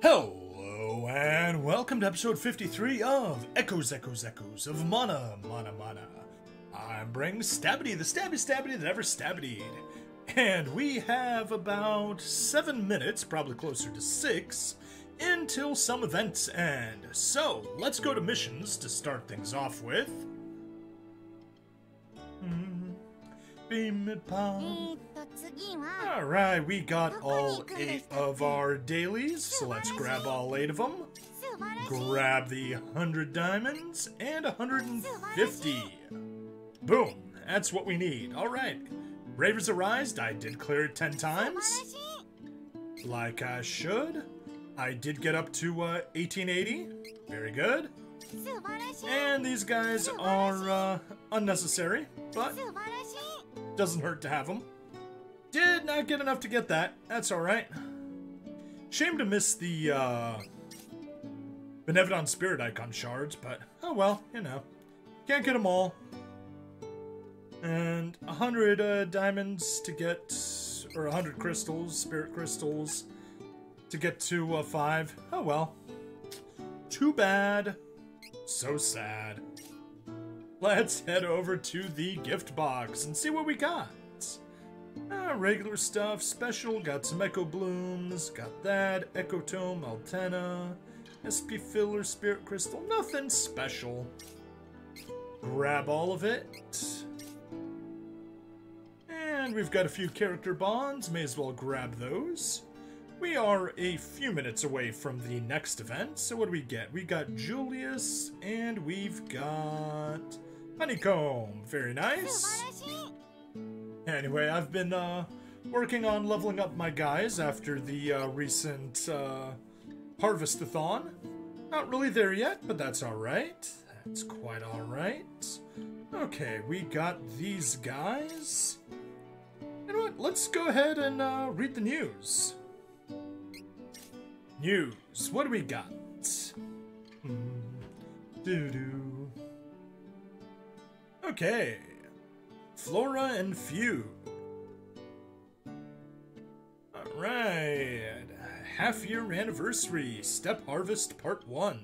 Hello and welcome to episode 53 of Echoes of Mana. I'm bringing Stabbity, the stabby that ever stabbityed. And we have about 7 minutes, probably closer to 6, until some events end. So, let's go to missions to start things off with. Alright, we got all 8 of our dailies, so let's grab all 8 of them. Grab the 100 diamonds and 150. Boom, that's what we need. Alright, Bravers Arise, I did clear it 10 times. Like I should. I did get up to 1880. Very good. And these guys are unnecessary, but doesn't hurt to have them. Did not get enough to get that. That's alright. Shame to miss the Benevolent Spirit Icon shards, but oh well, you know. Can't get them all. And 100 diamonds to get, or 100 crystals, spirit crystals, to get to 5. Oh well. Too bad. So sad. Let's head over to the gift box and see what we got. Regular stuff, special, got some Echo Blooms, got that, Echo Tome, Altena, SP Filler, Spirit Crystal, nothing special. Grab all of it. And we've got a few character bonds, may as well grab those. We are a few minutes away from the next event, so what do we get? We got Julius, and we've got Honeycomb. Very nice. Anyway, I've been working on leveling up my guys after the recent Harvest-a-thon. Not really there yet, but that's alright. That's quite alright. Okay, we got these guys. You know what? Let's go ahead and read the news. News. What do we got? Okay. Flora and Fugue. Alright. Half-year anniversary. Step Harvest Part 1.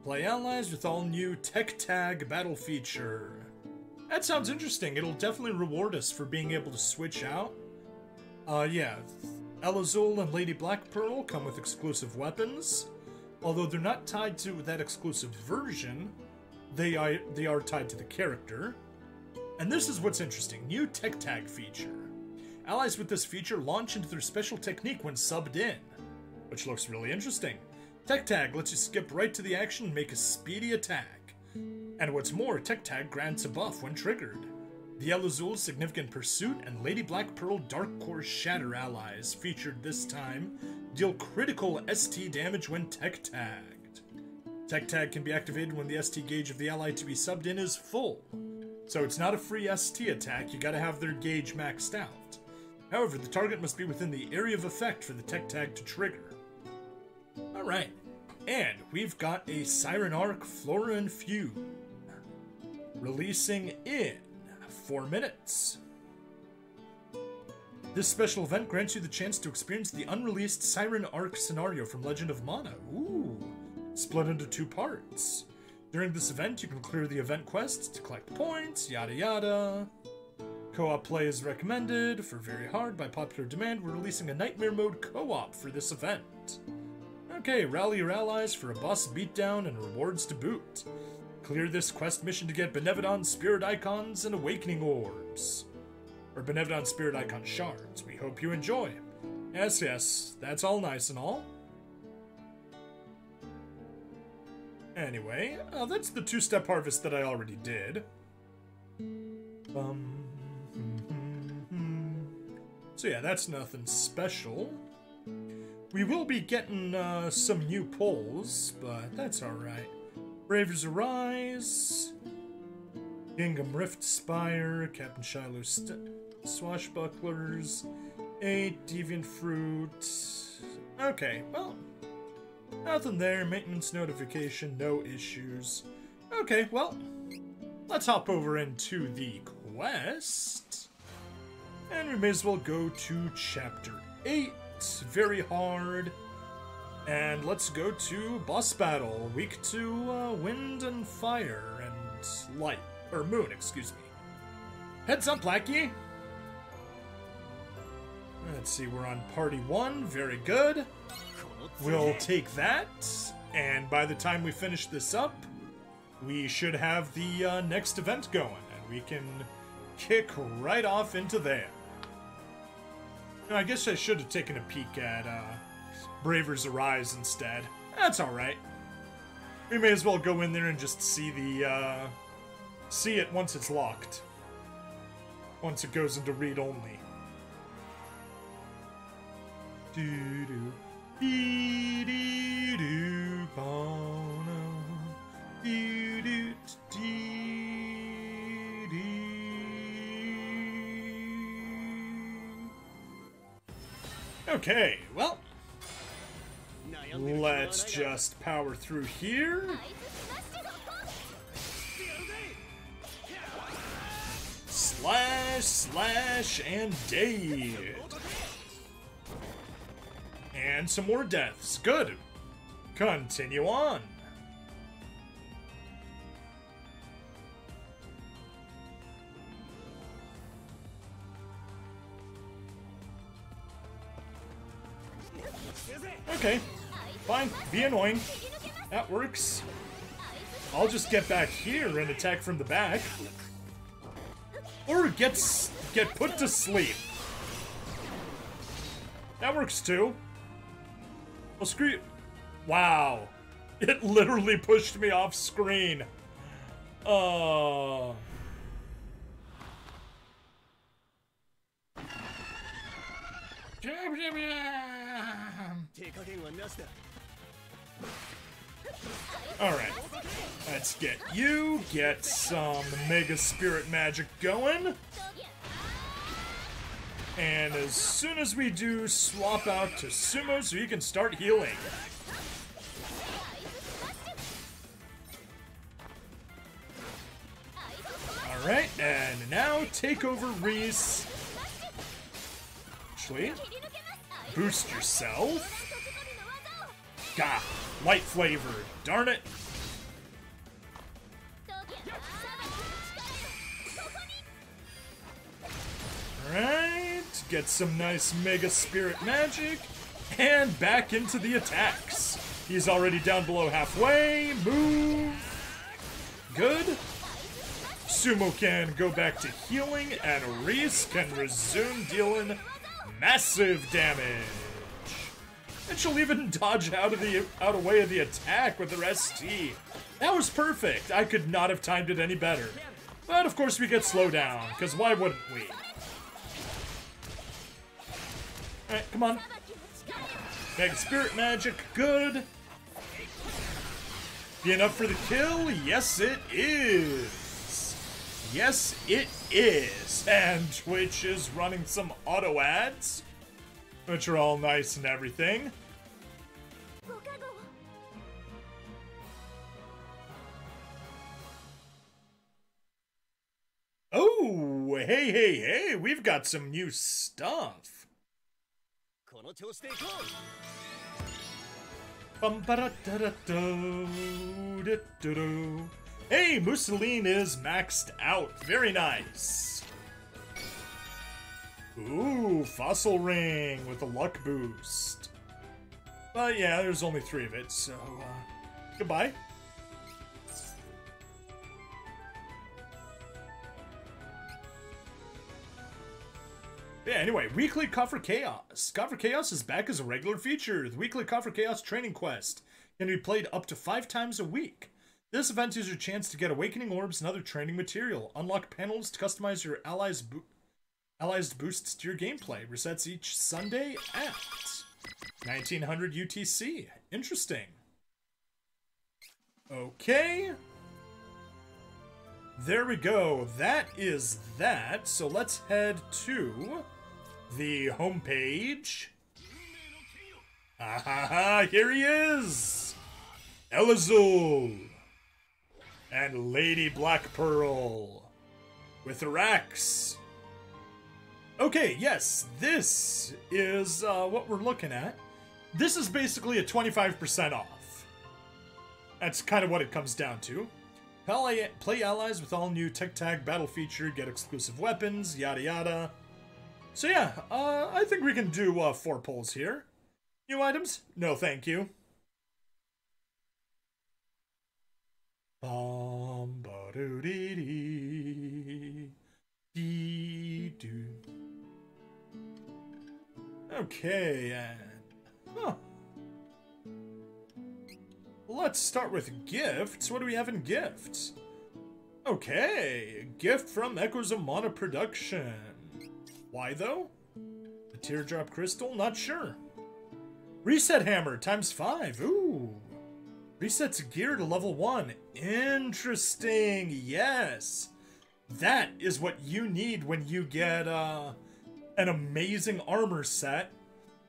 Play allies with all new Tech Tag battle feature. That sounds interesting. It'll definitely reward us for being able to switch out. Yeah. Elazul and Lady Black Pearl come with exclusive weapons. Although they're not tied to that exclusive version, they are tied to the character. And this is what's interesting. New Tech Tag feature. Allies with this feature launch into their special technique when subbed in, which looks really interesting. Tech Tag lets you skip right to the action and make a speedy attack. And what's more, Tech Tag grants a buff when triggered. The Elazul Significant Pursuit and Lady Black Pearl Dark Core Shatter allies featured this time deal critical ST damage when Tech Tagged. Tech Tag can be activated when the ST gauge of the ally to be subbed in is full. So it's not a free ST attack, you gotta have their gauge maxed out. However, the target must be within the area of effect for the Tech Tag to trigger. Alright, and we've got a Siren Arc Flora and Fugue. Releasing in 4 minutes. This special event grants you the chance to experience the unreleased Siren Arc scenario from Legend of Mana. Ooh, split into 2 parts. During this event, you can clear the event quests to collect points, yada yada. Co-op play is recommended. For very hard, by popular demand, we're releasing a Nightmare Mode co-op for this event. Okay, rally your allies for a boss beatdown and rewards to boot. Clear this quest mission to get Benevolent Spirit Icons and Awakening Orbs. Or Benevolent Spirit Icon Shards. We hope you enjoy. Yes, that's all nice and all. Anyway, that's the 2-step harvest that I already did. So yeah, that's nothing special. We will be getting some new polls, but that's alright. Bravers Arise, Gingham Rift Spire, Captain Shiloh Swashbucklers, 8 Deviant Fruit. Okay, well, nothing there. Maintenance notification, no issues. Okay, well, let's hop over into the quest. And we may as well go to Chapter 8. Very hard. And let's go to boss battle. Weak to wind and fire and light. Or moon, excuse me. Heads up, Blackie. Let's see, we're on party 1. Very good. We'll take that. And by the time we finish this up, we should have the next event going. And we can kick right off into there. I guess I should have taken a peek at Bravers Arise instead. That's alright. We may as well go in there and just see the see it once it's locked. Once it goes into read only. Do do dee dee do bono do do dee dee. Okay, well, let's just power through here. Slash, slash, and dead. And some more deaths. Good. Continue on. Okay. Fine. Be annoying. That works. I'll just get back here and attack from the back. Or get put to sleep. That works too. Well, screw you. Wow. It literally pushed me off screen. Alright. Let's get some Mega Spirit Magic going. And as soon as we do, swap out to Sumo so you can start healing. Alright, and now take over Reese. Actually, boost yourself. Gah, light flavored, darn it. Alright, get some nice Mega Spirit Magic, and back into the attacks. He's already down below halfway, move. Good. Sumo can go back to healing, and Reese can resume dealing massive damage. And she'll even dodge out of way of the attack with her ST. That was perfect. I could not have timed it any better. But of course we get slowed down, because why wouldn't we? Alright, come on. Mega Spirit Magic, good. Be enough for the kill? Yes, it is. Yes, it is. And Twitch is running some auto ads, which are all nice and everything. Oh, hey, we've got some new stuff. Hey, Mussolini is maxed out. Very nice. Ooh, Fossil Ring with a luck boost. But yeah, there's only 3 of it, so goodbye. Yeah, anyway, weekly Coffer Chaos. Coffer Chaos is back as a regular feature. The weekly Coffer Chaos training quest can be played up to 5 times a week. This event is your chance to get awakening orbs and other training material. Unlock panels to customize your allies' boosts to your gameplay. Resets each Sunday at 1900 UTC. Interesting. Okay. There we go. That is that. So let's head to the homepage. Ah, here he is! Elazul! And Lady Black Pearl with her axe. Okay, yes, this is what we're looking at. This is basically a 25% off. That's kind of what it comes down to. Play allies with all new Tech Tag battle feature, get exclusive weapons, yada yada. So yeah, I think we can do 4 polls here. New items? No, thank you. Okay, and let's start with gifts. What do we have in gifts? Okay, gift from Echoes of Mana Production. Why though? The teardrop crystal? Not sure. Reset hammer ×5. Ooh. Resets gear to level 1. Interesting. Yes. That is what you need when you get an amazing armor set,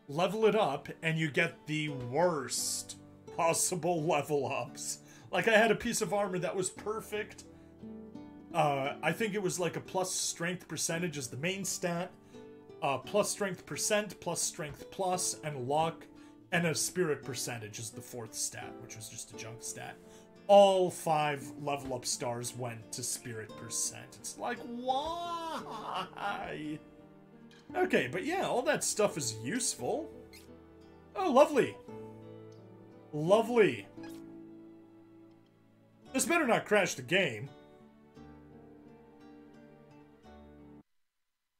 level it up, and you get the worst possible level ups. Like, I had a piece of armor that was perfect. I think it was like a plus strength percentage is the main stat, plus strength percent, plus strength plus, and luck, and a spirit percentage is the 4th stat, which was just a junk stat. All 5 level up stars went to spirit percent. It's like, why? Okay, but yeah, all that stuff is useful. Oh, lovely. Lovely. This better not crash the game.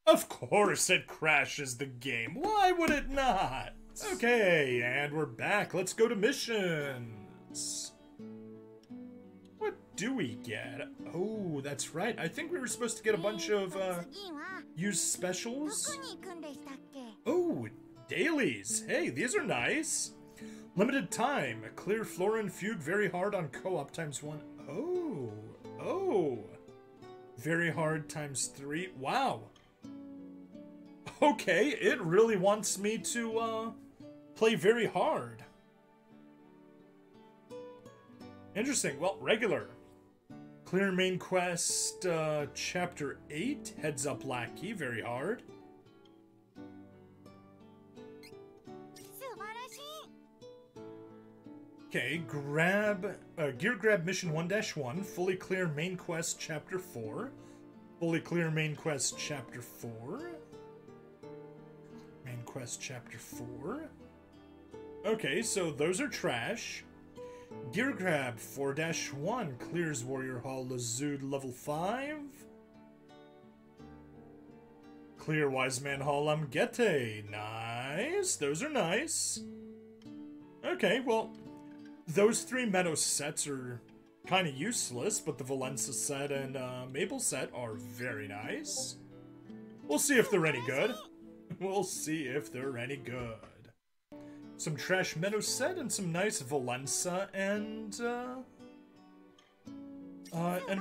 Of course it crashes the game. Why would it not? Okay, and we're back. Let's go to missions. What do we get? Oh, that's right. I think we were supposed to get a bunch of used specials. Oh, dailies. Hey, these are nice. Limited time. Clear Flora and Fugue very hard on co-op ×1. Oh. Very hard ×3. Wow. Okay, it really wants me to play very hard. Interesting. Well, regular. Clear main quest, chapter 8, heads up lackey, very hard. Okay, gear grab mission 1-1, fully clear main quest chapter 4. Fully clear main quest chapter 4. Main quest chapter 4. Okay, so those are trash. Gear grab 4-1 clears Warrior Hall Lazud level 5. Clear Wise Man Hall Amgete. Nice. Those are nice. Okay, well, those 3 Meadow sets are kind of useless, but the Valenza set and Maple set are very nice. We'll see if they're any good. We'll see if they're any good. Some trash Meadow set and some nice Valenza and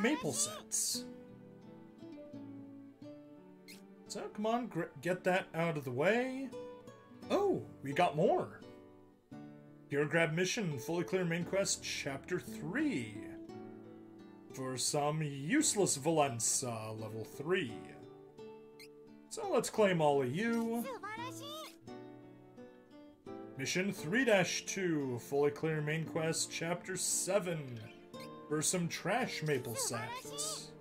Maple sets. So come on, get that out of the way. Oh, we got more. Gear grab mission, fully clear main quest, chapter 3. For some useless Valenza, level 3. So let's claim all of you. Mission 3-2, fully clear main quest, chapter 7. For some trash Maple sets.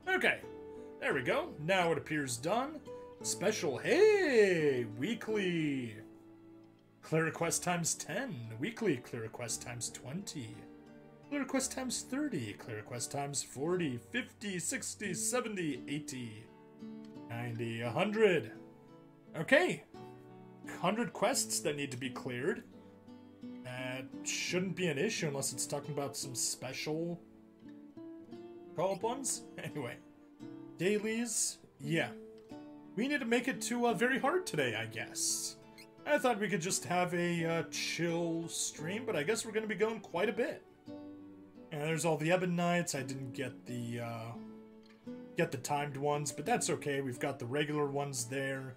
Okay, there we go. Now it appears done. Special, hey, weekly. Clear request ×10, weekly clear request ×20. Clear request ×30, clear request ×40, 50, 60, 70, 80, 90, 100. Okay, 100 quests that need to be cleared. That shouldn't be an issue unless it's talking about some special call-up ones. Anyway, dailies, yeah. We need to make it to very hard today, I guess. I thought we could just have a chill stream, but I guess we're going to be going quite a bit. And there's all the Ebon Knights. I didn't get the timed ones, but that's okay. We've got the regular ones there.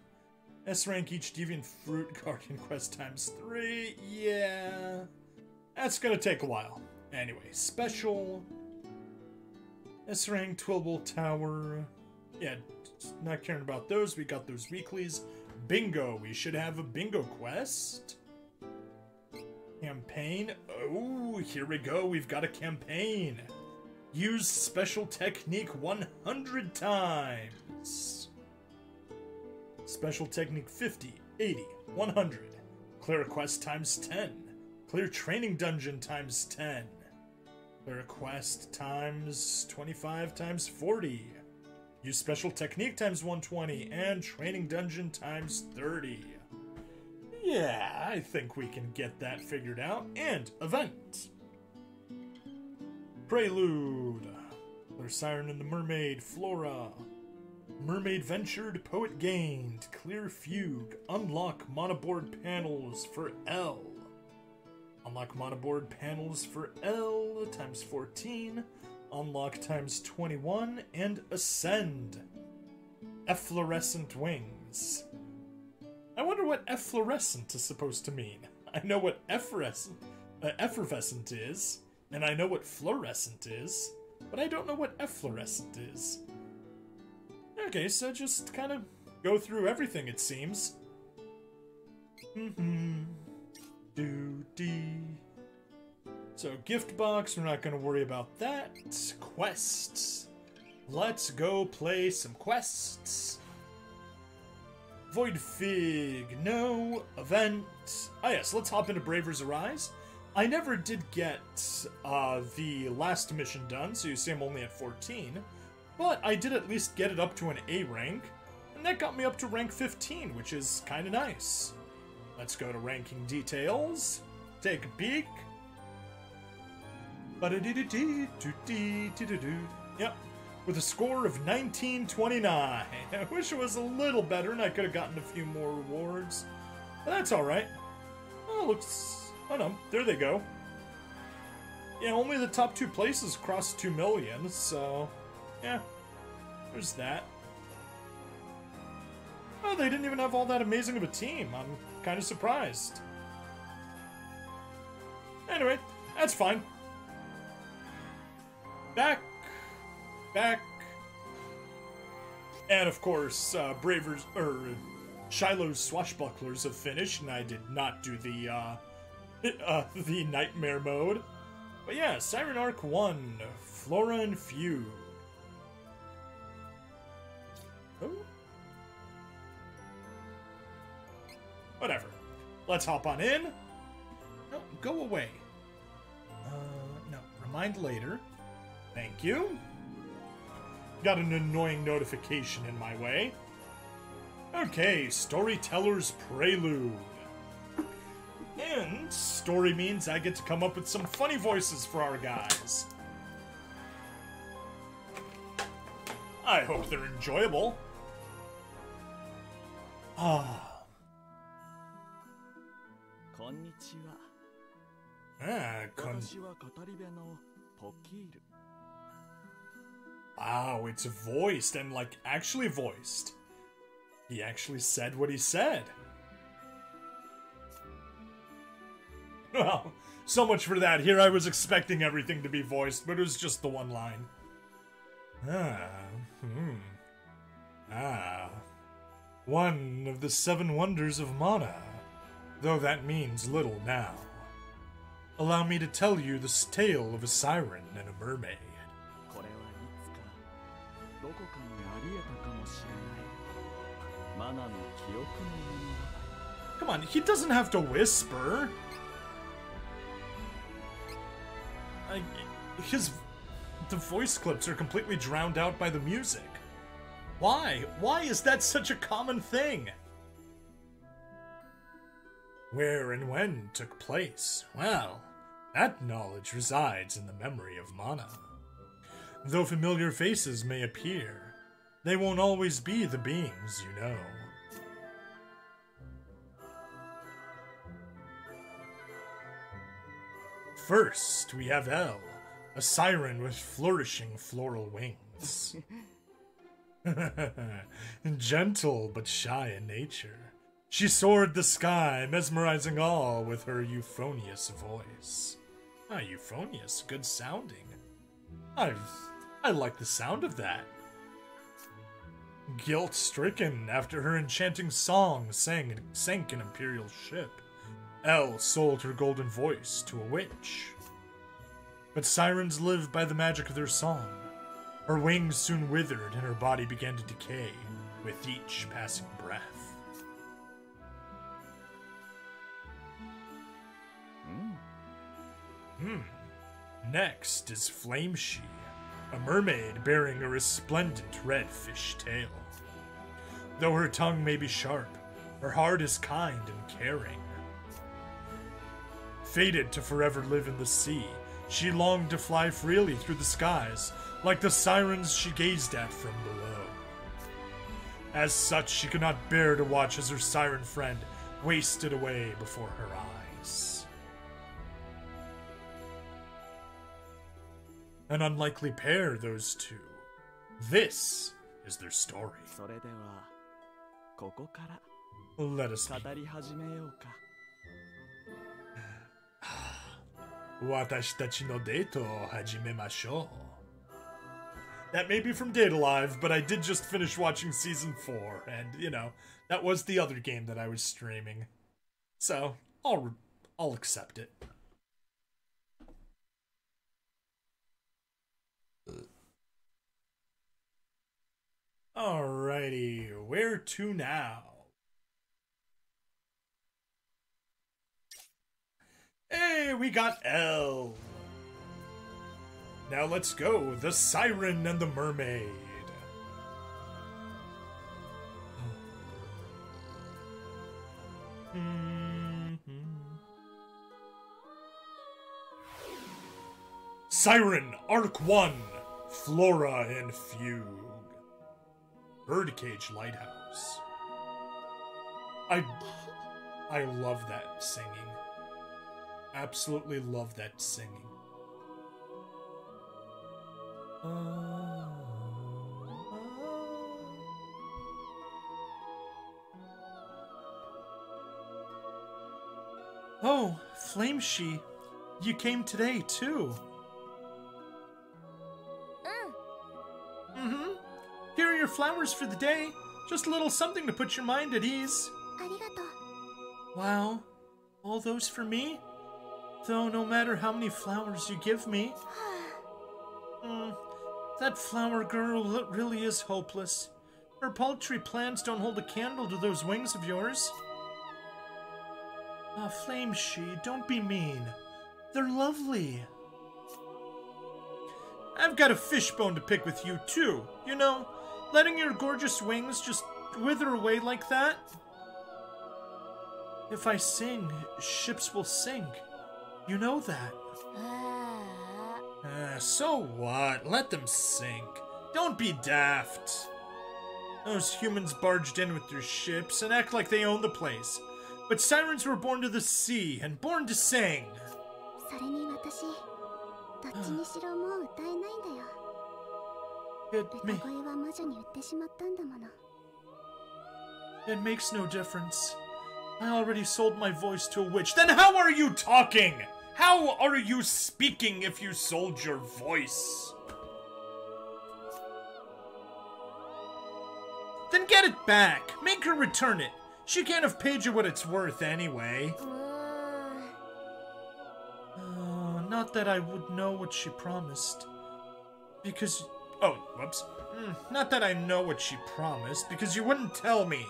S rank each Deviant Fruit Guardian Quest ×3. Yeah, that's gonna take a while. Anyway, special. S rank Twilbolt Tower. Yeah, not caring about those. We got those weeklies. Bingo. We should have a bingo quest. Campaign. Oh, here we go. We've got a campaign. Use special technique 100 times. Special technique 50, 80, 100. Clear a quest times 10. Clear training dungeon times 10. Clear a quest times 25 times 40. Use special technique times 120 and training dungeon times 30. Yeah, I think we can get that figured out. And event. Prelude. There's Siren and the Mermaid, Flora. Mermaid ventured, poet gained. Clear fugue. Unlock monoboard panels for L. Unlock monoboard panels for L times 14. Unlock times 21. And ascend. Efflorescent wings. I wonder what efflorescent is supposed to mean. I know what effervescent is, and I know what fluorescent is, but I don't know what efflorescent is. Okay, so just kind of go through everything, it seems. So, gift box, we're not going to worry about that. Quests. Let's go play some quests. Void Fig, no. Event. Ah yes, let's hop into Bravers Arise. I never did get the last mission done, so you see I'm only at 14. But I did at least get it up to an A rank, and that got me up to rank 15, which is kind of nice. Let's go to ranking details. Take a peek. Yep. With a score of 1929. I wish it was a little better and I could have gotten a few more rewards. But that's alright. Oh, looks... Oh no, there they go. Yeah, only the top 2 places crossed 2 million, so... Yeah, there's that. Oh, they didn't even have all that amazing of a team. I'm kind of surprised. Anyway, that's fine. Back. And of course, Shiloh's swashbucklers have finished, and I did not do the nightmare mode. But yeah, Siren Arc 1, Flora and Fugue. Oh. Whatever. Let's hop on in. No, go away. No, remind later. Thank you. Got an annoying notification in my way. Okay, Storyteller's Prelude. And story means I get to come up with some funny voices for our guys. I hope they're enjoyable. Wow, it's voiced and, like, actually voiced. He actually said what he said. Well, so much for that. Here I was expecting everything to be voiced, but it was just the one line. One of the 7 wonders of Mana, though that means little now. Allow me to tell you the tale of a siren and a mermaid. Come on, he doesn't have to whisper. The voice clips are completely drowned out by the music. Why? Why is that such a common thing? Where and when took place? Well, that knowledge resides in the memory of Mana. Though familiar faces may appear, they won't always be the beings you know. First, we have Elle, a siren with flourishing floral wings. Gentle but shy in nature, she soared the sky, mesmerizing all with her euphonious voice. Ah, euphonious, good sounding. I like the sound of that. Guilt-stricken after her enchanting song sank an Imperial ship, Elle sold her golden voice to a witch. But sirens live by the magic of their song. Her wings soon withered and her body began to decay with each passing breath. Next is Flameshe, a mermaid bearing a resplendent red fish tail. Though her tongue may be sharp, her heart is kind and caring. Fated to forever live in the sea, she longed to fly freely through the skies, like the sirens she gazed at from below. As such, she could not bear to watch as her siren friend wasted away before her eyes. An unlikely pair, those two. This is their story. Let us begin. 私たちのデートを始めましょう. That may be from Data Live, but I did just finish watching Season 4, and, you know, that was the other game that I was streaming. So, I'll accept it. Alrighty, where to now? Hey, we got Elle. Now let's go, the Siren and the Mermaid. Siren, Arc 1, Flora and Fugue. Birdcage Lighthouse. I love that singing. Absolutely love that singing. Oh, Flameshe, you came today too. Here are your flowers for the day. Just a little something to put your mind at ease. Wow, all those for me? Though no matter how many flowers you give me. That flower girl really is hopeless. Her paltry plans don't hold a candle to those wings of yours. Ah, Flameshe, don't be mean. They're lovely. I've got a fishbone to pick with you too. You know, letting your gorgeous wings just wither away like that. If I sing, ships will sink. You know that. So what? Let them sink. Don't be daft. Those humans barged in with their ships and act like they own the place. But sirens were born to the sea and born to sing. It makes no difference. I already sold my voice to a witch. Then how are you talking? How are you speaking if you sold your voice? Then get it back. Make her return it. She can't have paid you what it's worth anyway. Not that I would know what she promised. Because... Oh, whoops. Not that I know what she promised, because you wouldn't tell me.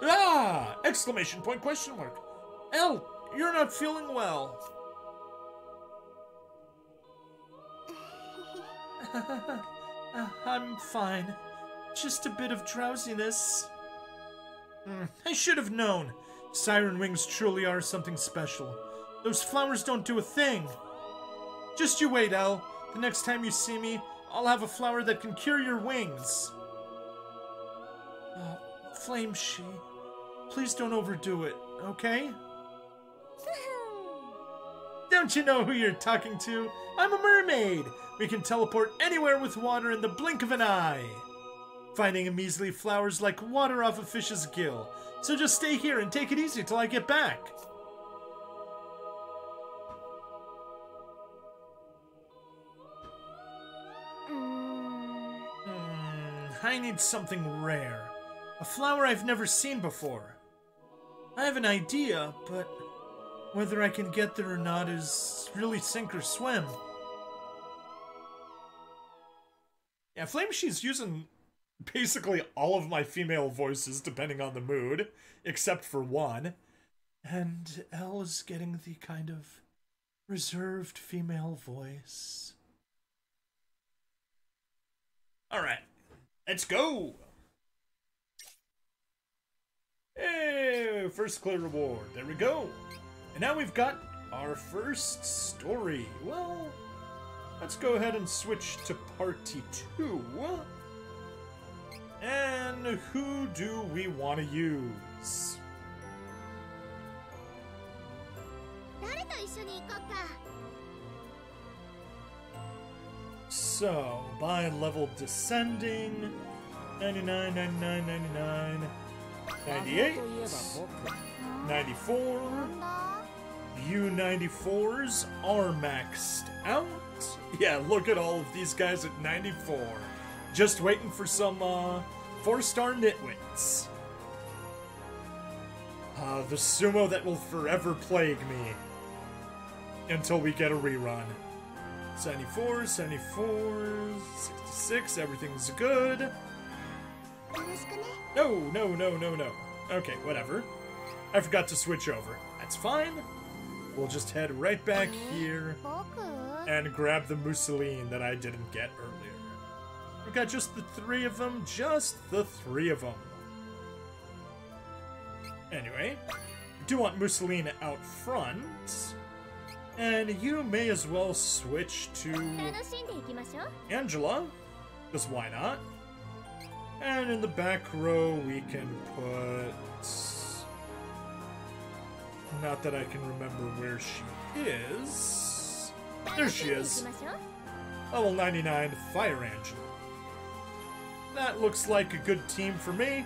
Ah! Exclamation point, question mark. Elle, you're not feeling well. I'm fine. Just a bit of drowsiness. I should have known. Siren wings truly are something special. Those flowers don't do a thing. Just you wait, Elle. The next time you see me, I'll have a flower that can cure your wings. Flameshe, please don't overdo it, okay? Don't you know who you're talking to? I'm a mermaid. We can teleport anywhere with water in the blink of an eye. Finding a measly flower's like water off a fish's gill. So just stay here and take it easy till I get back. I need something rare. A flower I've never seen before. I have an idea, but whether I can get there or not is really sink or swim. Yeah, Flameshe's using basically all of my female voices depending on the mood, except for one. And Elle is getting the kind of reserved female voice. Alright, let's go! Hey, first clear reward. There we go. And now we've got our first story. Well, let's go ahead and switch to party 2. And who do we want to use? So, by level descending, 99, 99, 99, 98, 94, U94s are maxed out. Yeah, look at all of these guys at 94. Just waiting for some 4-star nitwits. The sumo that will forever plague me until we get a rerun. 74, 74, 66, everything's good. No, no, no, no, no. Okay, whatever. I forgot to switch over. That's fine. We'll just head right back here and grab the mousseline that I didn't get earlier. We got just the 3 of them, just the 3 of them. Anyway, we do want mousseline out front. And you may as well switch to Angela, because why not? And in the back row we can put... Not that I can remember where she is. There she is. Level 99, Fire Angela. That looks like a good team for me.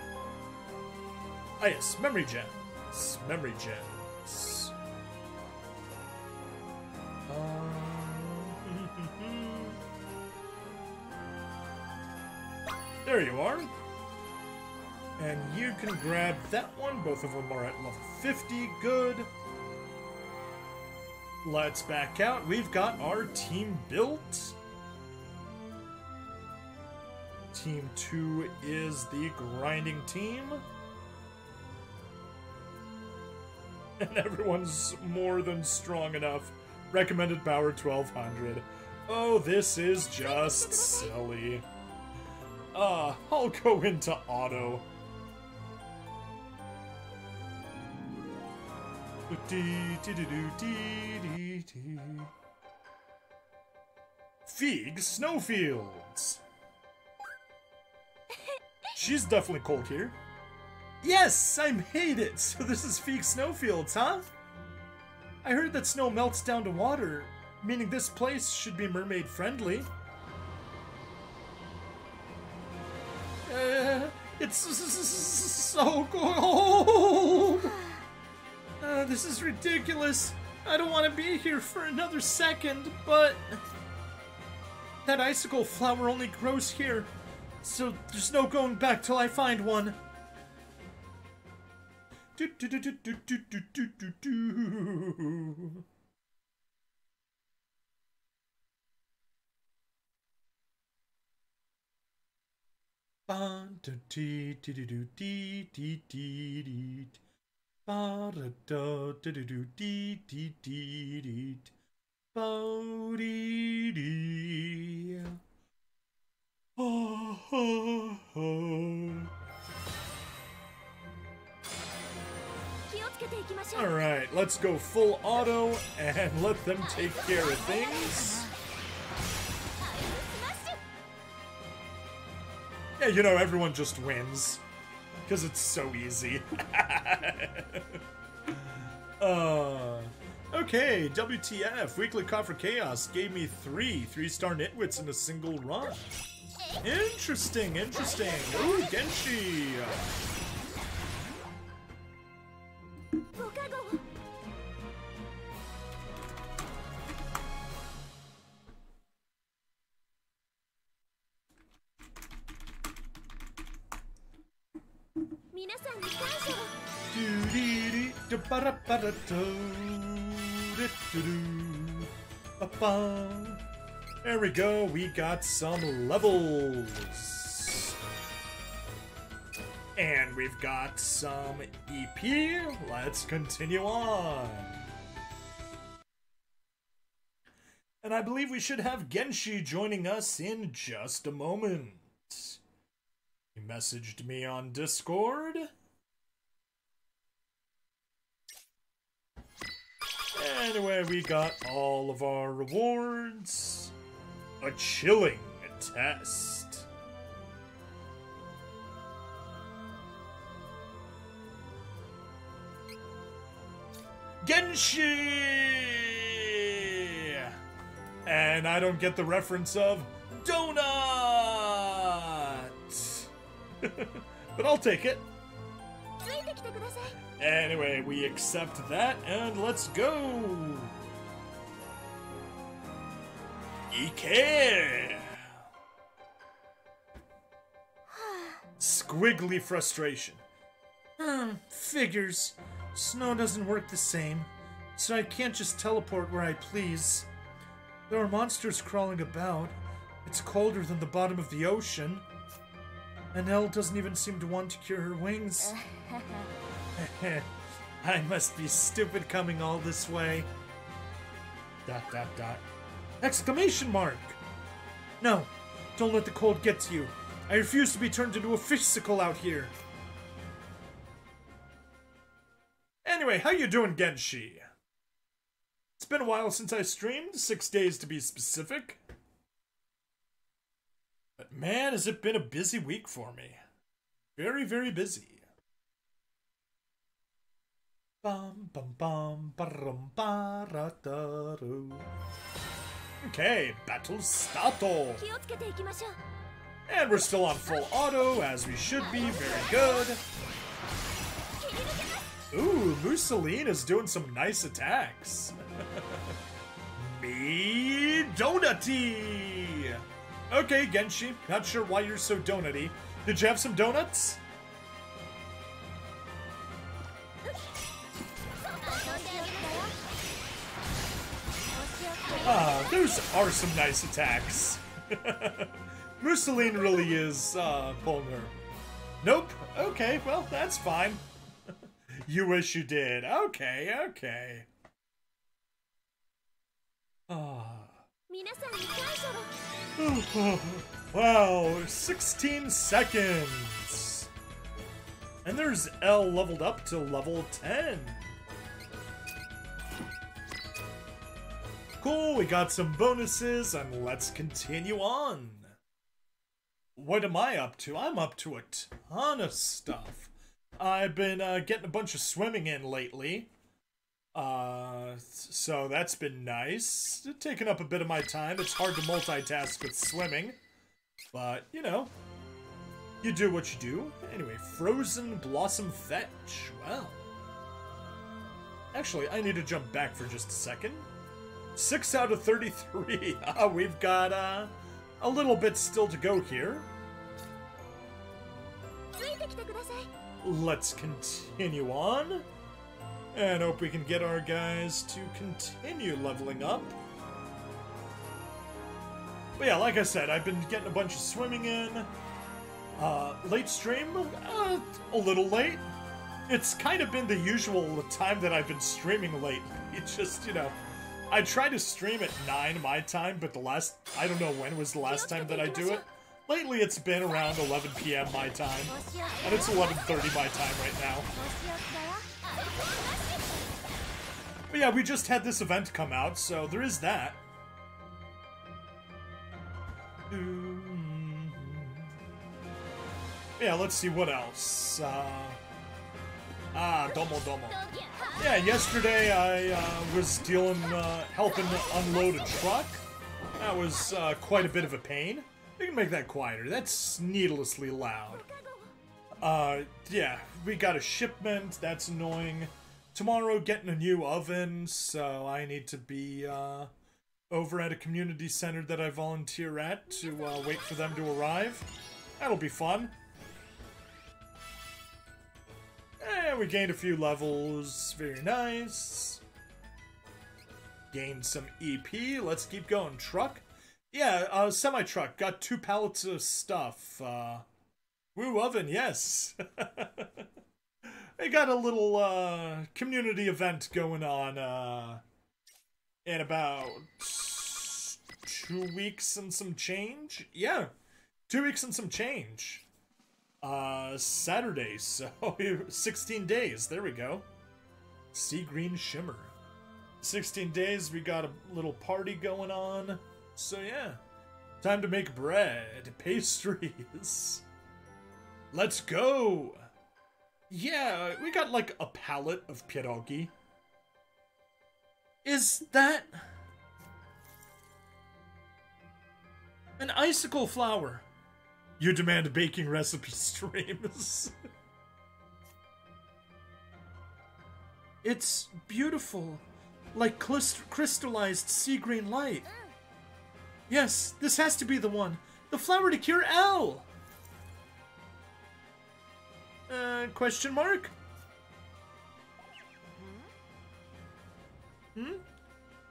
Ah yes, Memory Gems. Memory Gems. There you are. And you can grab that one. Both of them are at level 50. Good. Let's back out. We've got our team built. Team 2 is the grinding team. And everyone's more than strong enough. Recommended power 1200. Oh, this is just silly. I'll go into auto. Fugue Snowfields. She's definitely cold here. Yes, I made it! So this is Fugue Snowfields, huh? I heard that snow melts down to water, meaning this place should be mermaid friendly. It's so cold! This is ridiculous. I don't want to be here for another second, but... That icicle flower only grows here, so there's no going back till I find one. Alright, let's go full auto and let them take care of things. Yeah, you know, everyone just wins. Because it's so easy. Okay, WTF. Weekly Coffer Chaos gave me 3-star nitwits in a single run. Interesting, interesting. Ooh, Genshi. There we go, we got some levels. And we've got some EP. Let's continue on. And I believe we should have Genshi joining us in just a moment. He messaged me on Discord. Anyway, we got all of our rewards. A chilling test. Genshi! And I don't get the reference of donut! But I'll take it. Anyway, we accept that and let's go! Ike! Squiggly frustration. Figures. Snow doesn't work the same, so I can't just teleport where I please. There are monsters crawling about. It's colder than the bottom of the ocean. And Elle doesn't even seem to want to cure her wings. I must be stupid coming all this way. ... Exclamation mark! No, don't let the cold get to you. I refuse to be turned into a fishsicle out here. Anyway, how you doing, Genshi? It's been a while since I streamed, 6 days to be specific. But man, has it been a busy week for me. Very, very busy. Bum bum bum barum barataru. Okay, battle stato. And we're still on full auto, as we should be. Very good. Ooh, Mousseline is doing some nice attacks. Me donutty. Okay, Genshi, not sure why you're so donutty. Did you have some donuts? Ah, those are some nice attacks. Mousseline really is, pulling her. Nope. Okay, well, that's fine. You wish you did. Okay, okay. Ah. Wow, 16 seconds. And there's L leveled up to level 10. Cool, we got some bonuses, and let's continue on. What am I up to? I'm up to a ton of stuff. I've been getting a bunch of swimming in lately. So that's been nice. It's taken up a bit of my time. It's hard to multitask with swimming. But, you know, you do what you do. Anyway, Frozen Blossom Fetch. Well. Actually, I need to jump back for just a second. 6 out of 33. We've got, a little bit still to go here. Let's continue on. And hope we can get our guys to continue leveling up. But yeah, like I said, I've been getting a bunch of swimming in. Late stream? A little late. It's kind of been the usual time that I've been streaming lately. It's just, you know, I try to stream at 9 my time, but I don't know when was the last time that I do it. Lately it's been around 11 p.m. my time, and it's 11:30 my time right now. But yeah, we just had this event come out, so there is that. Yeah, let's see what else. Domo Domo. Yeah, yesterday I was helping unload a truck. That was quite a bit of a pain. You can make that quieter. That's needlessly loud. Yeah, we got a shipment. That's annoying. Tomorrow, getting a new oven, so I need to be over at a community center that I volunteer at to wait for them to arrive. That'll be fun. And we gained a few levels. Very nice. Gained some EP. Let's keep going. Truck? Yeah, semi-truck. Got 2 pallets of stuff. Woo oven, yes. They got a little, community event going on, in about 2 weeks and some change? Yeah, 2 weeks and some change. Saturday, so 16 days. There we go. Sea green shimmer. 16 days, we got a little party going on. So yeah, time to make bread, pastries. Let's go. Yeah, we got like a pallet of pierogi. Is that an icicle flower? You demand baking recipe streams. It's beautiful, like crystallized sea green light. Yes, this has to be the one. The flower to cure L. Question mark?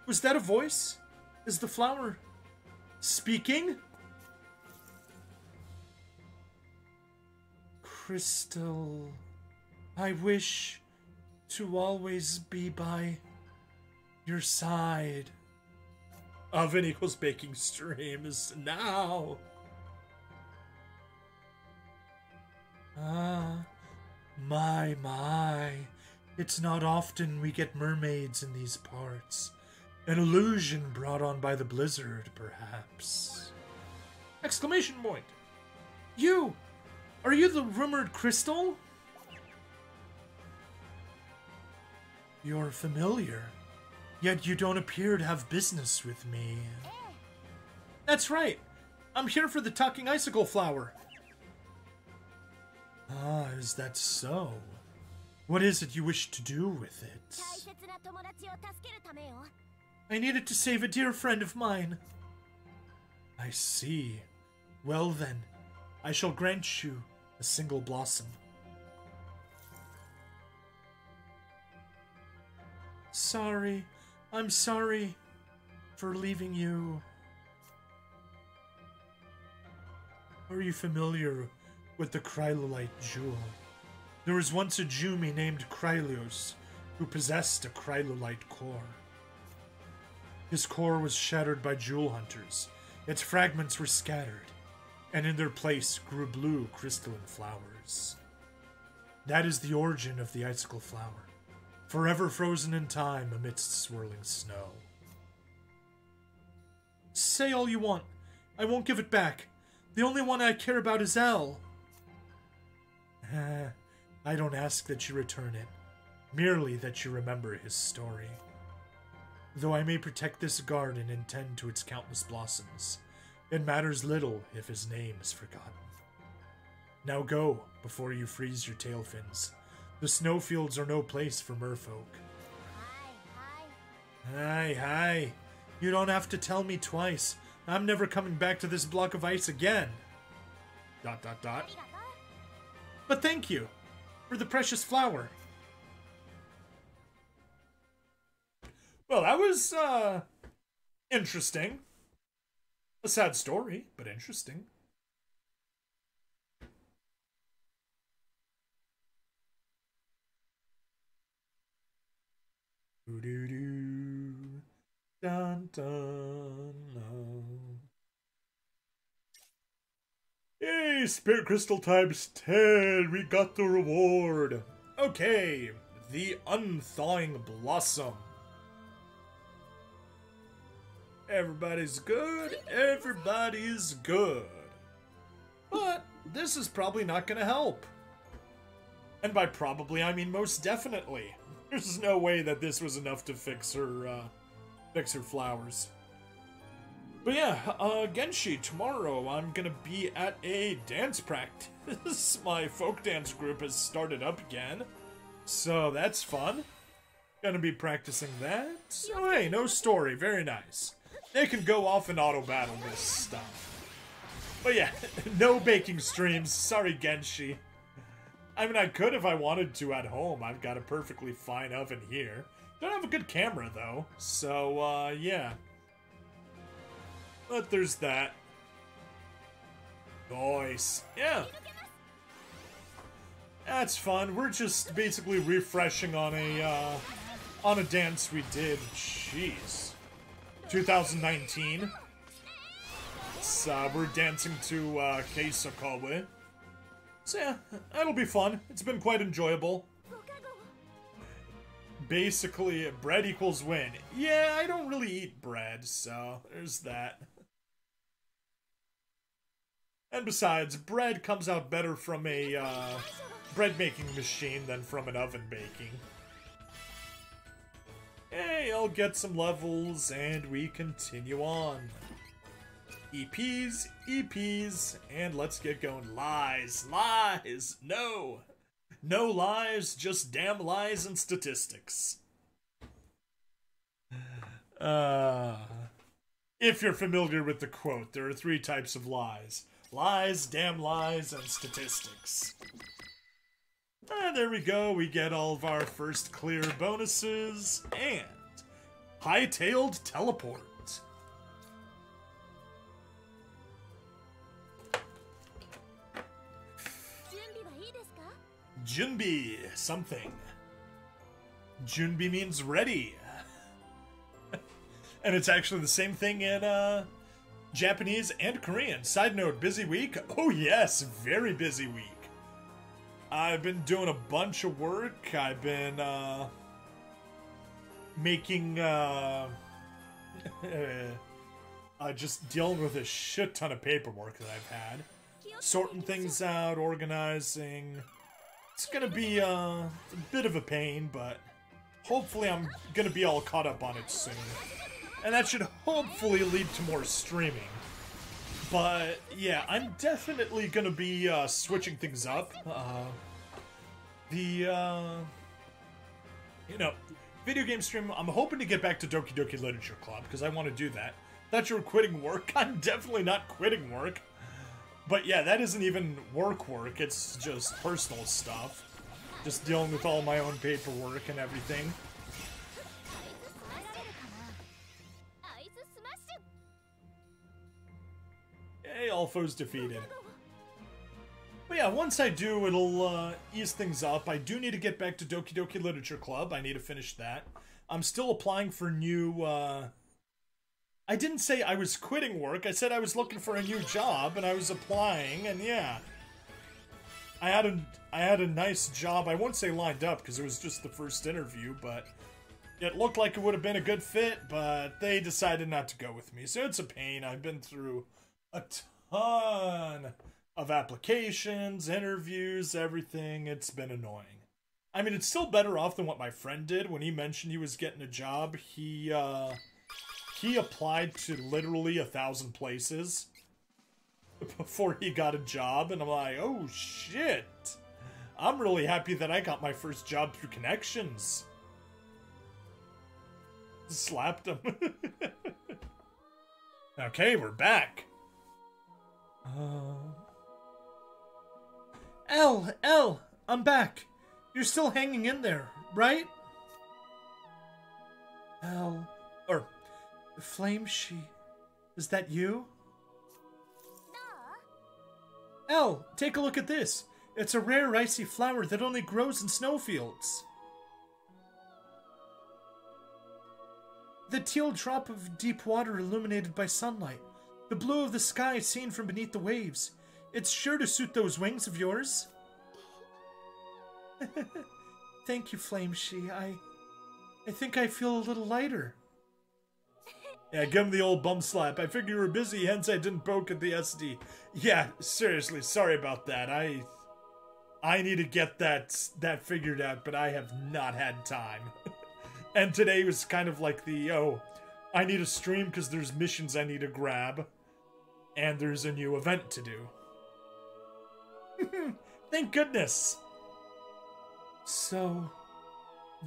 Was that a voice? Is the flower speaking? Crystal, I wish to always be by your side. Oven equals baking streams now. Ah, my. It's not often we get mermaids in these parts. An illusion brought on by the blizzard, perhaps. Exclamation point! You! Are you the rumored Crystal? You're familiar, yet you don't appear to have business with me. That's right! I'm here for the talking icicle flower. Ah, is that so? What is it you wish to do with it? I needed to save a dear friend of mine. I see. Well then, I shall grant you a single blossom. Sorry. I'm sorry for leaving you. Are you familiar with the Krylolite jewel? There was once a Jumi named Krylios who possessed a Krylolite core. His core was shattered by jewel hunters. Its fragments were scattered, and in their place grew blue crystalline flowers. That is the origin of the icicle flower, forever frozen in time amidst swirling snow. Say all you want. I won't give it back. The only one I care about is Elle. I don't ask that you return it, merely that you remember his story. Though I may protect this garden and tend to its countless blossoms, it matters little if his name is forgotten. Now go, before you freeze your tail fins. The snowfields are no place for merfolk. Hi. You don't have to tell me twice. I'm never coming back to this block of ice again. ... But thank you for the precious flower. Well, that was, interesting. A sad story, but interesting. Doo-doo-doo. Dun, dun, dun. Yay, Spirit Crystal times 10. We got the reward. Okay, the Unthawing Blossom. Everybody's good. Everybody's good. But this is probably not going to help. And by probably, I mean most definitely. There's no way that this was enough to fix her flowers. But yeah, Genshi, tomorrow I'm gonna be at a dance practice. My folk dance group has started up again. So that's fun. Gonna be practicing that. Oh hey, no story, very nice. They can go off and auto-battle this stuff. But yeah, no baking streams, sorry Genshi. I mean, I could if I wanted to at home. I've got a perfectly fine oven here. Don't have a good camera, though. So, yeah. But there's that. Nice. Yeah. That's fun. We're just basically refreshing on a dance we did. Jeez. 2019. We're dancing to Keisakawe. So yeah, that'll be fun. It's been quite enjoyable. Basically, bread equals win. Yeah, I don't really eat bread, so there's that. And besides, bread comes out better from a bread making machine than from an oven baking. Hey, I'll get some levels and we continue on. EPs, and let's get going. Lies, no. No lies, just damn lies and statistics. If you're familiar with the quote, there are 3 types of lies. Lies, damn lies, and statistics. There we go, we get all of our first clear bonuses, and high-tailed teleport. Junbi something. Junbi means ready. And it's actually the same thing in Japanese and Korean. Side note, busy week? Oh yes, very busy week. I've been doing a bunch of work. I've been making just dealing with a shit ton of paperwork that I've had. Sorting things out, organizing. It's gonna be a bit of a pain, but hopefully I'm gonna be all caught up on it soon. And that should hopefully lead to more streaming. But yeah, I'm definitely gonna be switching things up. You know, video game stream, I'm hoping to get back to Doki Doki Literature Club, because I want to do that. Thought you were quitting work. I'm definitely not quitting work. But yeah, that isn't even work, it's just personal stuff. Just dealing with all my own paperwork and everything. Yay, all foes defeated. But yeah, once I do, it'll ease things up. I do need to get back to Doki Doki Literature Club. I need to finish that. I'm still applying for new, I didn't say I was quitting work. I said I was looking for a new job, and I was applying, and yeah. I had a nice job. I won't say lined up, because it was just the first interview, but it looked like it would have been a good fit, but they decided not to go with me. So it's a pain. I've been through a ton of applications, interviews, everything. It's been annoying. I mean, it's still better off than what my friend did when he mentioned he was getting a job. He applied to literally 1,000 places before he got a job, and I'm like, oh shit. I'm really happy that I got my first job through connections. Slapped him. Okay, we're back. Elle, I'm back. You're still hanging in there, right? Elle, or Flame, is that you? Elle, take a look at this. It's a rare icy flower that only grows in snowfields. The teal drop of deep water illuminated by sunlight. The blue of the sky seen from beneath the waves. It's sure to suit those wings of yours. Thank you, Flame. I think I feel a little lighter. Yeah, give him the old bum slap. I figured you were busy, hence I didn't poke at the SD. Yeah, seriously, sorry about that. I need to get that figured out, but I have not had time. And today was kind of like I need to stream because there's missions I need to grab. And there's a new event to do. Thank goodness! So,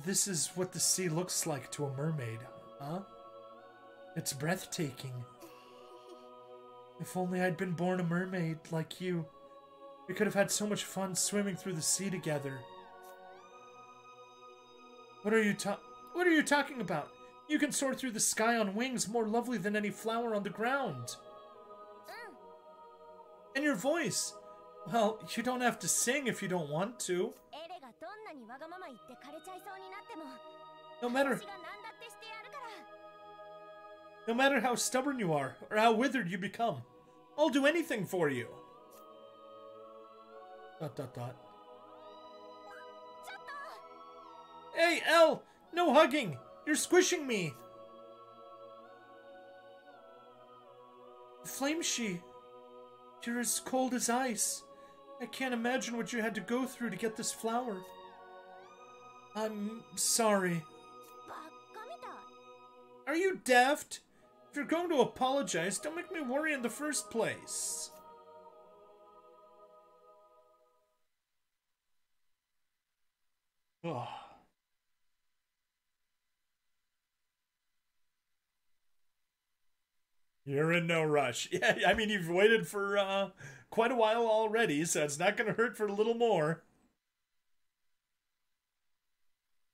this is what the sea looks like to a mermaid, huh? It's breathtaking. If only I'd been born a mermaid like you. We could have had so much fun swimming through the sea together. What are you talking about? You can soar through the sky on wings more lovely than any flower on the ground. And your voice. Well, you don't have to sing if you don't want to. No matter how stubborn you are, or how withered you become, I'll do anything for you. ... Hey, Elle! No hugging! You're squishing me! Flameshy, you're as cold as ice. I can't imagine what you had to go through to get this flower. I'm sorry. Are you daft? If you're going to apologize, don't make me worry in the first place. Oh. You're in no rush. Yeah, I mean, you've waited for quite a while already, so it's not going to hurt for a little more.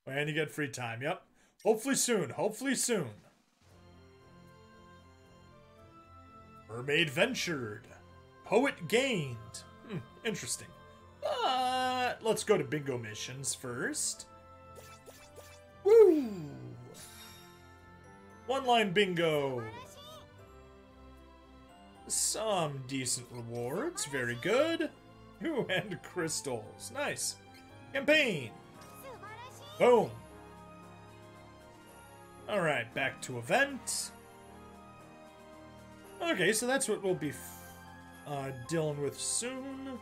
And you get free time, yep. Hopefully soon, hopefully soon. Mermaid ventured. Poet gained. Interesting. Let's go to bingo missions first. Woo! One-line bingo. Some decent rewards. Very good. Ooh, and crystals. Nice. Campaign. Boom. Alright, back to event. Okay, so that's what we'll be dealing with soon.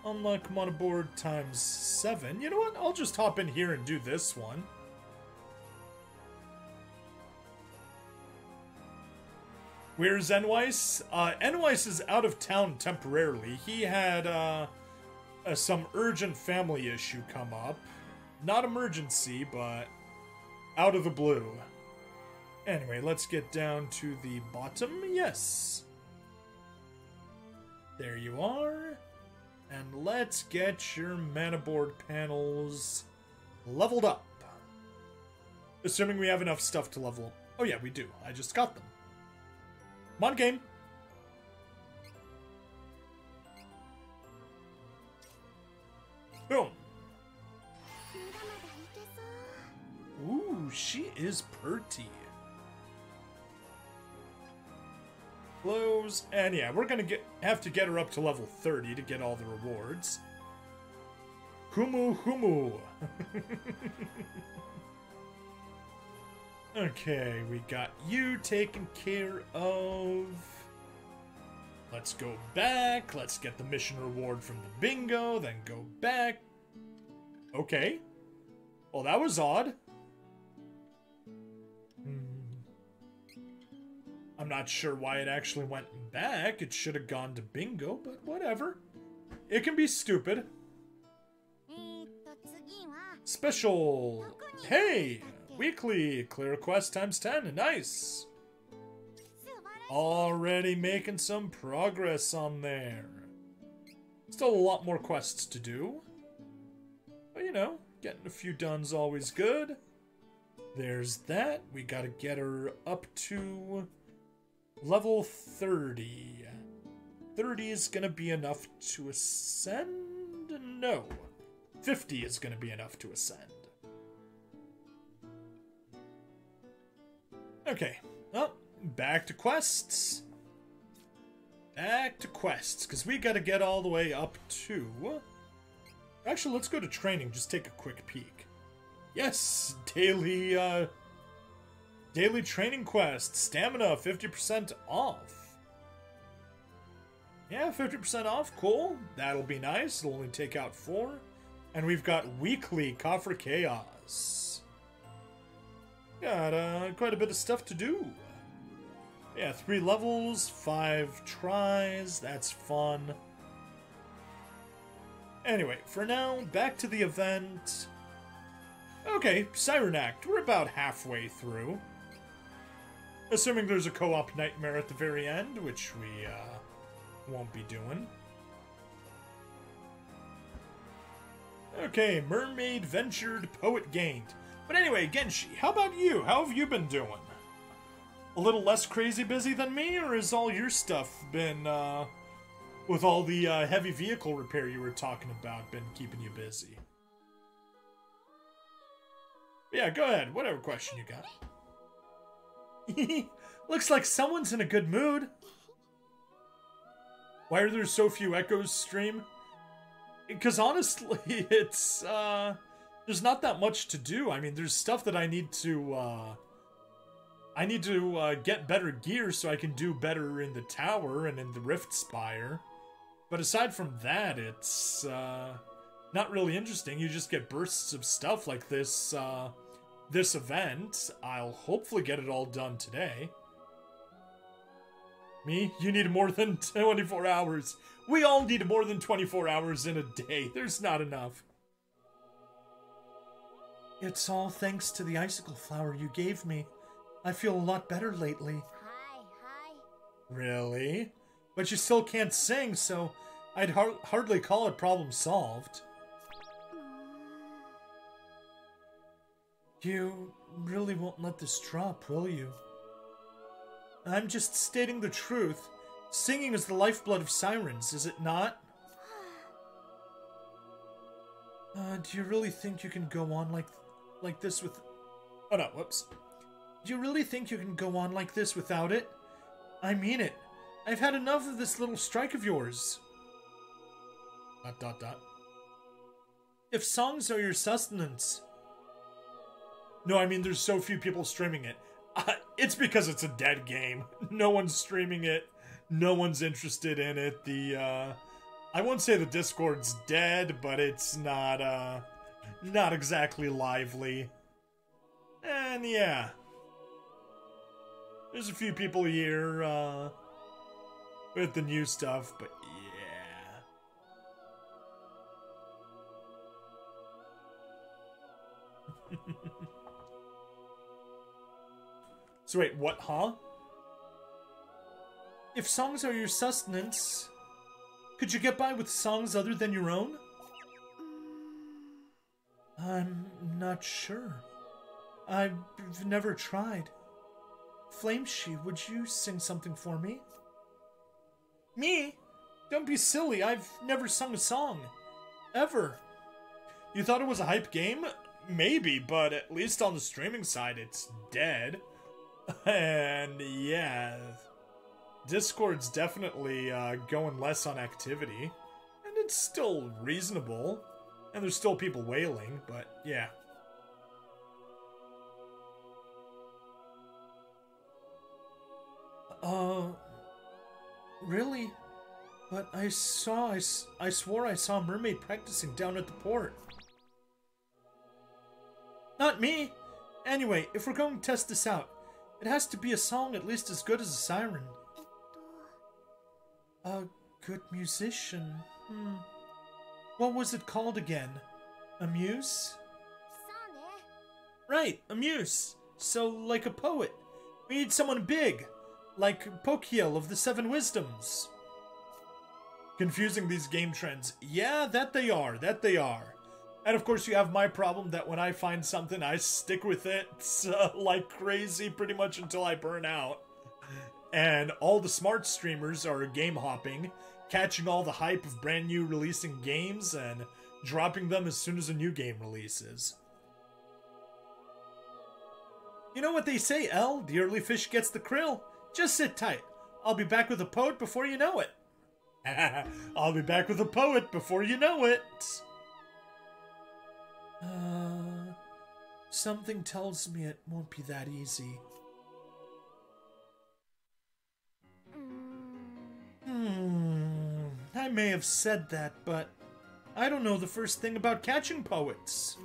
Unlock come on aboard ×7. You know what? I'll just hop in here and do this one. Where's Enweiss? Enweiss is out of town temporarily. He had some urgent family issue come up. Not emergency, but out of the blue. Anyway, let's get down to the bottom. Yes. There you are. And let's get your mana board panels leveled up. Assuming we have enough stuff to level up. Oh yeah, we do. I just got them. Come on, game. Boom. Ooh, she is pretty. Close. And yeah, we're gonna have to get her up to level 30 to get all the rewards. Humu Humu. Okay, we got you taken care of. Let's go back. Let's get the mission reward from the bingo, then go back. Okay. Well, that was odd. I'm not sure why it actually went back. It should have gone to bingo, but whatever. It can be stupid. Special. Hey! Weekly. Clear quest ×10. Nice. Already making some progress on there. Still a lot more quests to do. But, you know, getting a few done's always good. There's that. We gotta get her up to level 30. 30 is gonna be enough to ascend? No. 50 is gonna be enough to ascend. Okay. Well, back to quests. Back to quests, because we gotta get all the way up to... Actually, let's go to training, just take a quick peek. Yes! Daily training quest. Stamina, 50% off. Yeah, 50% off, cool. That'll be nice, it'll only take out 4. And we've got weekly Coffer Chaos. Got quite a bit of stuff to do. Yeah, 3 levels, 5 tries, that's fun. Anyway, for now, back to the event. Okay, Siren Act, we're about halfway through. Assuming there's a co-op nightmare at the very end, which we won't be doing. Okay, mermaid ventured, poet gained. But anyway, Genshi, how about you? How have you been doing? A little less crazy busy than me, or has all your stuff been, with all the heavy vehicle repair you were talking about, been keeping you busy? Yeah, go ahead. Whatever question you got. Looks like someone's in a good mood. Why are there so few echoes, stream? Because honestly, it's, there's not that much to do. I mean, there's stuff that I need to get better gear so I can do better in the tower and in the Rift Spire. But aside from that, it's, not really interesting. You just get bursts of stuff like this, this event. I'll hopefully get it all done today. Me? You need more than 24 hours. We all need more than 24 hours in a day. There's not enough. It's all thanks to the icicle flower you gave me. I feel a lot better lately. Hi. Really? But you still can't sing, so I'd hardly call it problem solved. You really won't let this drop, will you? I'm just stating the truth. Singing is the lifeblood of sirens, is it not? Do you really think you can go on like this with... Oh no, whoops. Do you really think you can go on like this without it? I mean it. I've had enough of this little strike of yours. ... If songs are your sustenance... No, I mean there's so few people streaming it. It's because it's a dead game. No one's streaming it. No one's interested in it. I won't say the Discord's dead, but it's not exactly lively. And yeah. There's a few people here, with the new stuff, but yeah. So wait, what, huh? If songs are your sustenance, could you get by with songs other than your own? I'm not sure. I've never tried. Flameshy, would you sing something for me? Me? Don't be silly, I've never sung a song. Ever. You thought it was a hype game? Maybe, but at least on the streaming side it's dead. And yeah, Discord's definitely going less on activity, and it's still reasonable, and there's still people wailing, but yeah. Really? But I swore I saw a mermaid practicing down at the port. Not me! Anyway, if we're going to test this out, it has to be a song at least as good as a siren. A good musician. What was it called again? A muse? Right, a muse. So, like a poet. We need someone big. Like Pokiel of the Seven Wisdoms. Confusing these game trends. Yeah, that they are. And of course you have my problem that when I find something, I stick with it like crazy pretty much until I burn out. And all the smart streamers are game hopping, catching all the hype of brand new releasing games and dropping them as soon as a new game releases. You know what they say, El? The early fish gets the krill. Just sit tight. I'll be back with a poet before you know it. I'll be back with a poet before you know it. Something tells me it won't be that easy. I may have said that, but I don't know the first thing about catching poets.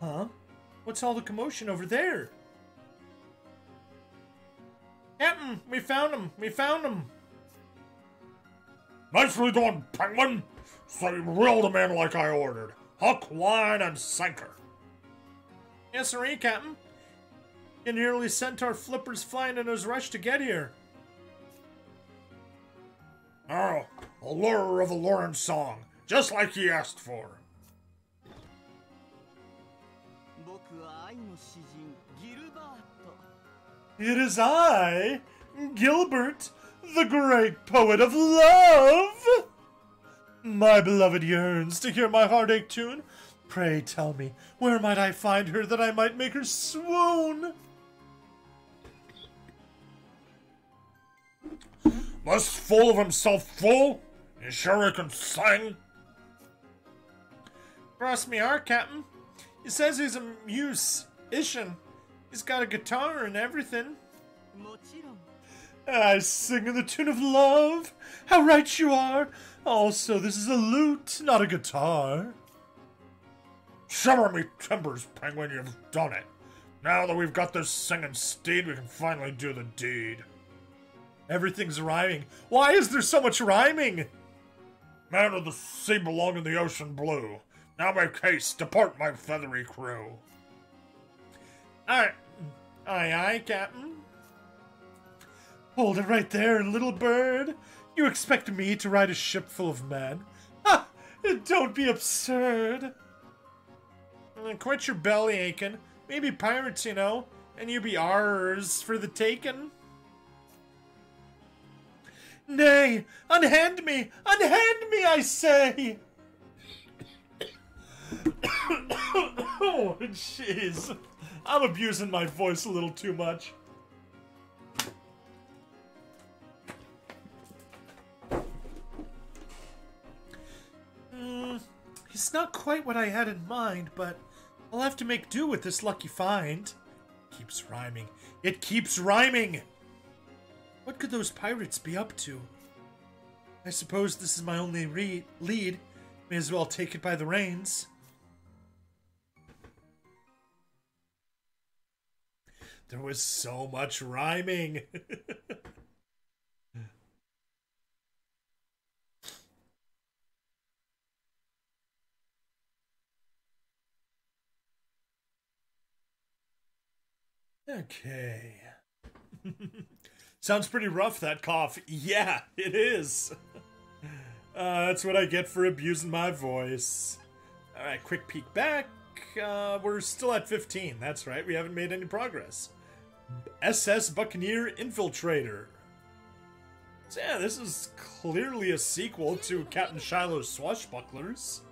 Huh? What's all the commotion over there? Captain, we found him! Nicely done, Penguin! So you reeled him in like I ordered. Hook, line, and sinker. Yes, sir, Captain. Can nearly centaur flippers flying in his rush to get here. Now, allure of a Lauren song. Just like he asked for. It is I, Gilbert, the great poet of love. My beloved yearns to hear my heartache tune. Pray tell me, where might I find her that I might make her swoon? Thus full of himself full? You sure he can sing? Cross me heart, Captain. He says he's a musician. He's got a guitar and everything. I sing in the tune of love. How right you are. Also, this is a lute, not a guitar. Shiver me timbers, Penguin, you've done it. Now that we've got this singing steed, we can finally do the deed. Everything's rhyming. Why is there so much rhyming? Man of the sea belong in the ocean blue. Now make haste, depart my feathery crew. Aye, aye, Captain. Hold it right there, little bird. You expect me to ride a ship full of men? Ha! Don't be absurd. Quit your belly aching. Maybe pirates, you know, and you be ours for the taking. Nay, unhand me, I say. Oh, jeez. I'm abusing my voice a little too much. It's not quite what I had in mind, but I'll have to make do with this lucky find. Keeps rhyming. It keeps rhyming! What could those pirates be up to? I suppose this is my only lead. May as well take it by the reins. There was so much rhyming. Okay. Sounds pretty rough, that cough. Yeah, it is. That's what I get for abusing my voice. Alright, quick peek back. We're still at 15. That's right, we haven't made any progress. SS Buccaneer Infiltrator. So yeah, this is clearly a sequel to Captain Shiloh's Swashbucklers.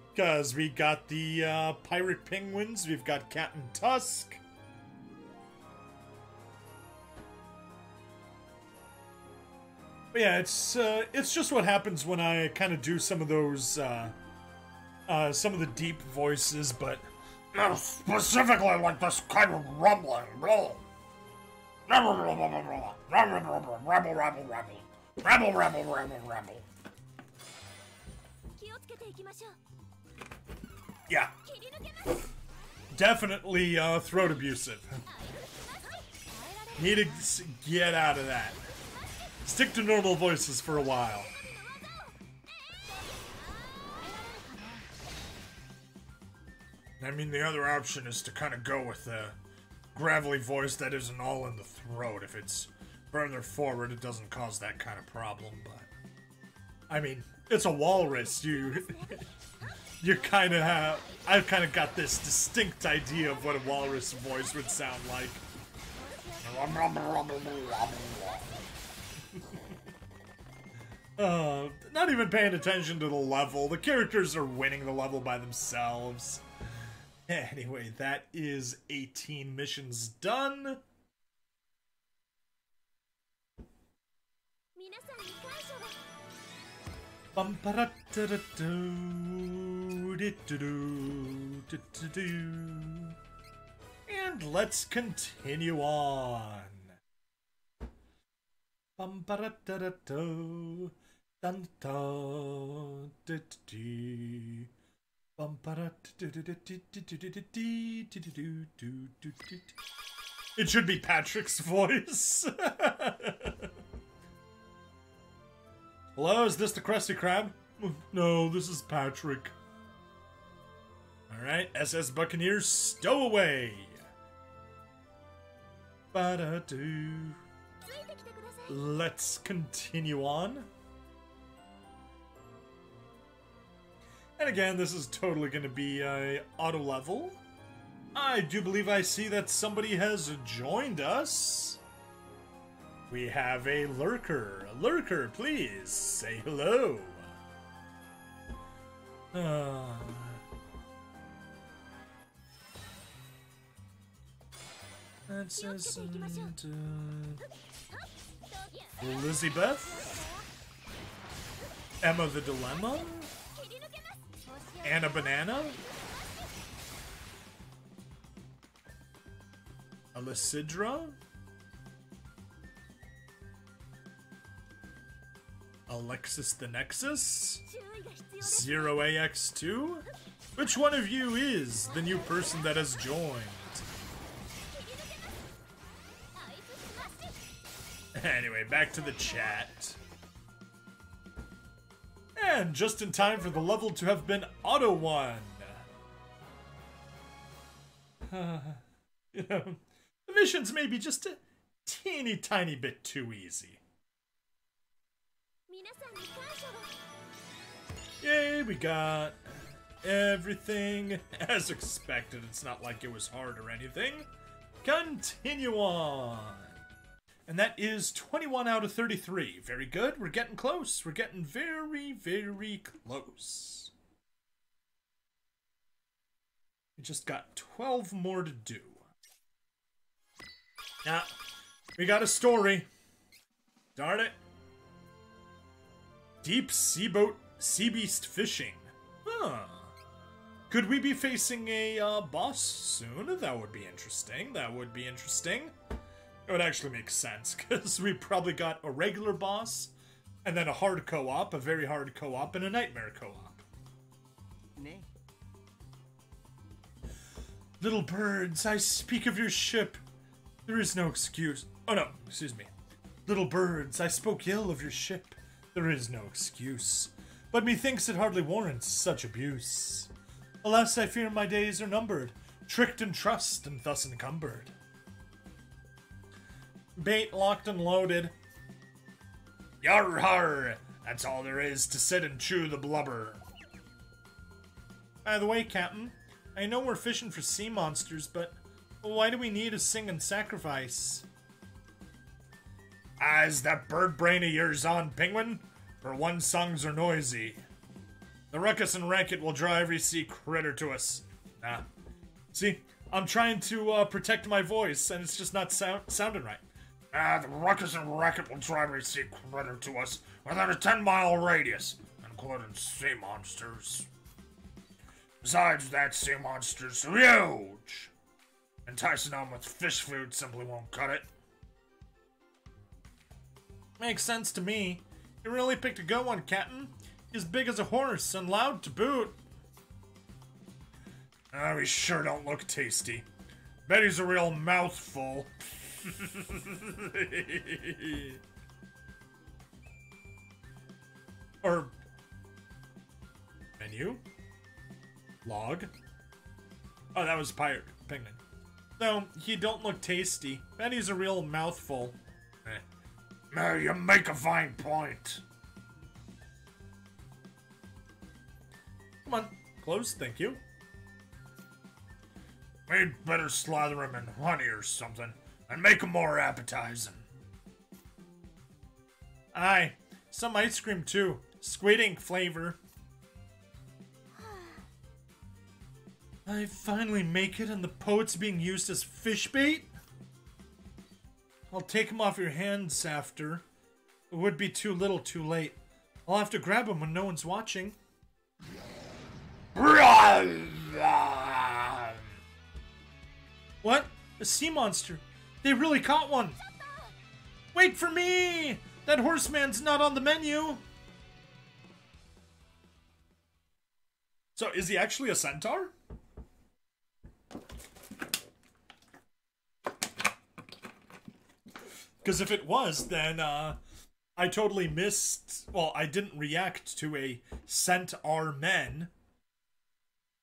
Because we got the Pirate Penguins, we've got Captain Tusk. But yeah, it's just what happens when I kind of do some of those, some of the deep voices, but specifically like this kind of rumbling. Rabble. Yeah. Definitely throat abusive. Need to get out of that. Stick to normal voices for a while. I mean, the other option is to kind of go with a gravelly voice that isn't all in the throat. If it's further forward, it doesn't cause that kind of problem, but... I mean, it's a walrus. You kind of have... I've kind of got this distinct idea of what a walrus voice would sound like. Not even paying attention to the level. The characters are winning the level by themselves. Anyway, that is 18 missions done. And let's continue on. It should be Patrick's voice. Hello, is this the Krusty Krab? No, this is Patrick. Alright, SS Buccaneers, stow away. Let's continue on. And again, this is totally going to be a auto level. I do believe I see that somebody has joined us. We have a lurker. A lurker, please say hello. That says Elizabeth, Emma the Dilemma, Anna Banana, Alicidra, Alexis the Nexus, 0AX2. Which one of you is the new person that has joined? Anyway, back to the chat. And just in time for the level to have been auto-won. You know, the missions may be just a teeny tiny bit too easy. Yay, we got everything as expected. It's not like it was hard or anything. Continue on. And that is 21 out of 33. Very good. We're getting close. We're getting very, very close. We just got 12 more to do. Now, we got a story. Darn it. Deep sea boat, sea beast fishing. Huh. Could we be facing a boss soon? That would be interesting. That would be interesting. It would actually make sense, because we probably got a regular boss, and then a hard co-op, a very hard co-op, and a nightmare co-op. Nay. Little birds, I speak of your ship. There is no excuse. Oh no, excuse me. Little birds, I spoke ill of your ship. There is no excuse. But methinks it hardly warrants such abuse. Alas, I fear my days are numbered, tricked in trust, and thus encumbered. Bait locked and loaded. Yar har! That's all there is to sit and chew the blubber. By the way, Captain, I know we're fishing for sea monsters, but why do we need a singing sacrifice? Is that bird brain of yours on, Penguin? For one, songs are noisy. The ruckus and racket will draw every sea critter to us. See, I'm trying to protect my voice, and it's just not sounding right. The ruckus and racket will drive every sea critter to us within a 10-mile radius, including sea monsters. Besides that, sea monsters are huge. Enticing them with fish food simply won't cut it. Makes sense to me. You really picked a good one, Captain. He's big as a horse and loud to boot. We sure don't look tasty. Bet he's a real mouthful. Or menu? Log? Oh, that was Pirate Penguin. No, he don't look tasty. Bet he's a real mouthful. You make a fine point. Come on, close, thank you. We'd better slather him in honey or something, and make him more appetizing. Aye, some ice cream too. Squid ink flavor. I finally make it and the poet's being used as fish bait? I'll take him off your hands after. It would be too little too late. I'll have to grab him when no one's watching. What? A sea monster. They really caught one. Wait for me! That horseman's not on the menu. So, is he actually a centaur? Because if it was, then I totally missed... Well, I didn't react to a centaur men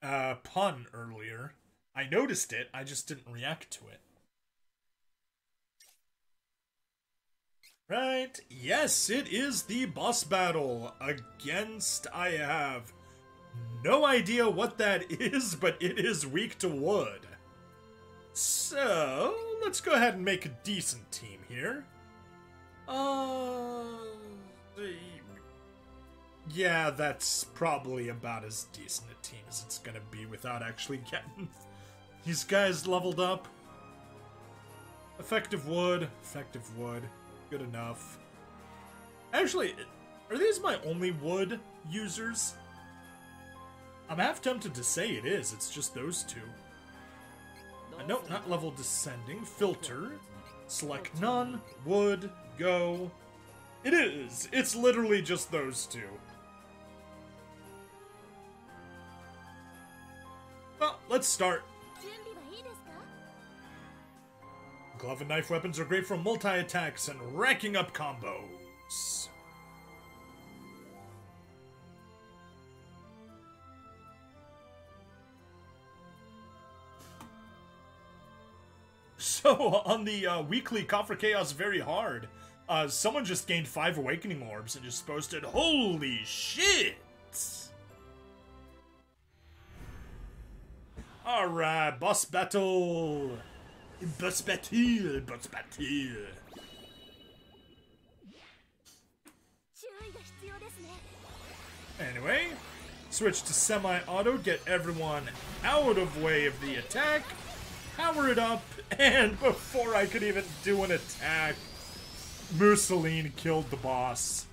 pun earlier. I noticed it, I just didn't react to it. Right, yes, it is the boss battle against, I have No idea what that is, but it is weak to wood. So, let's go ahead and make a decent team here. Yeah, that's probably about as decent a team as it's gonna be without actually getting these guys leveled up. Effective wood, good enough. Actually, are these my only wood users? I'm half tempted to say it is, it's just those two. Nope, not level descending. Filter. Select none. Wood. Go. It is! It's literally just those two. Well, let's start. Glove and knife weapons are great for multi-attacks and racking up combos. So, on the weekly Coffer Chaos Very Hard, someone just gained 5 Awakening Orbs and just posted, "Holy shit!" Alright, boss battle! Boss battle! Boss battle! Anyway, switch to semi-auto, get everyone out of way of the attack, power it up, and before I could even do an attack, Mussolini killed the boss.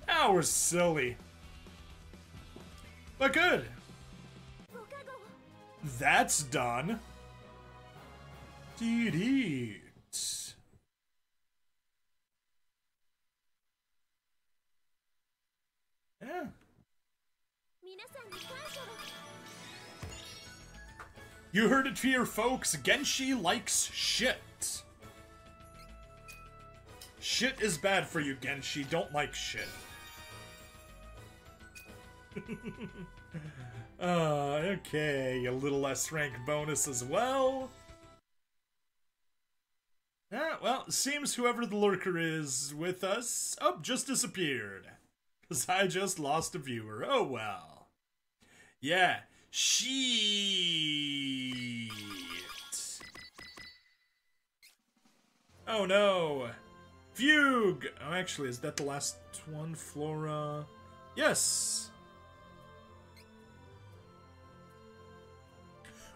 That was silly. But good. That's done. Delete. Yeah. You heard it here, folks. Genshi likes shit. Shit is bad for you, Genshi. Don't like shit. Okay. A little less rank bonus as well. Well, seems whoever the lurker is with us, just disappeared. Because I just lost a viewer. Oh well. Yeah. Shit. Oh no. Fugue. Oh, actually, is that the last one? Flora. Yes.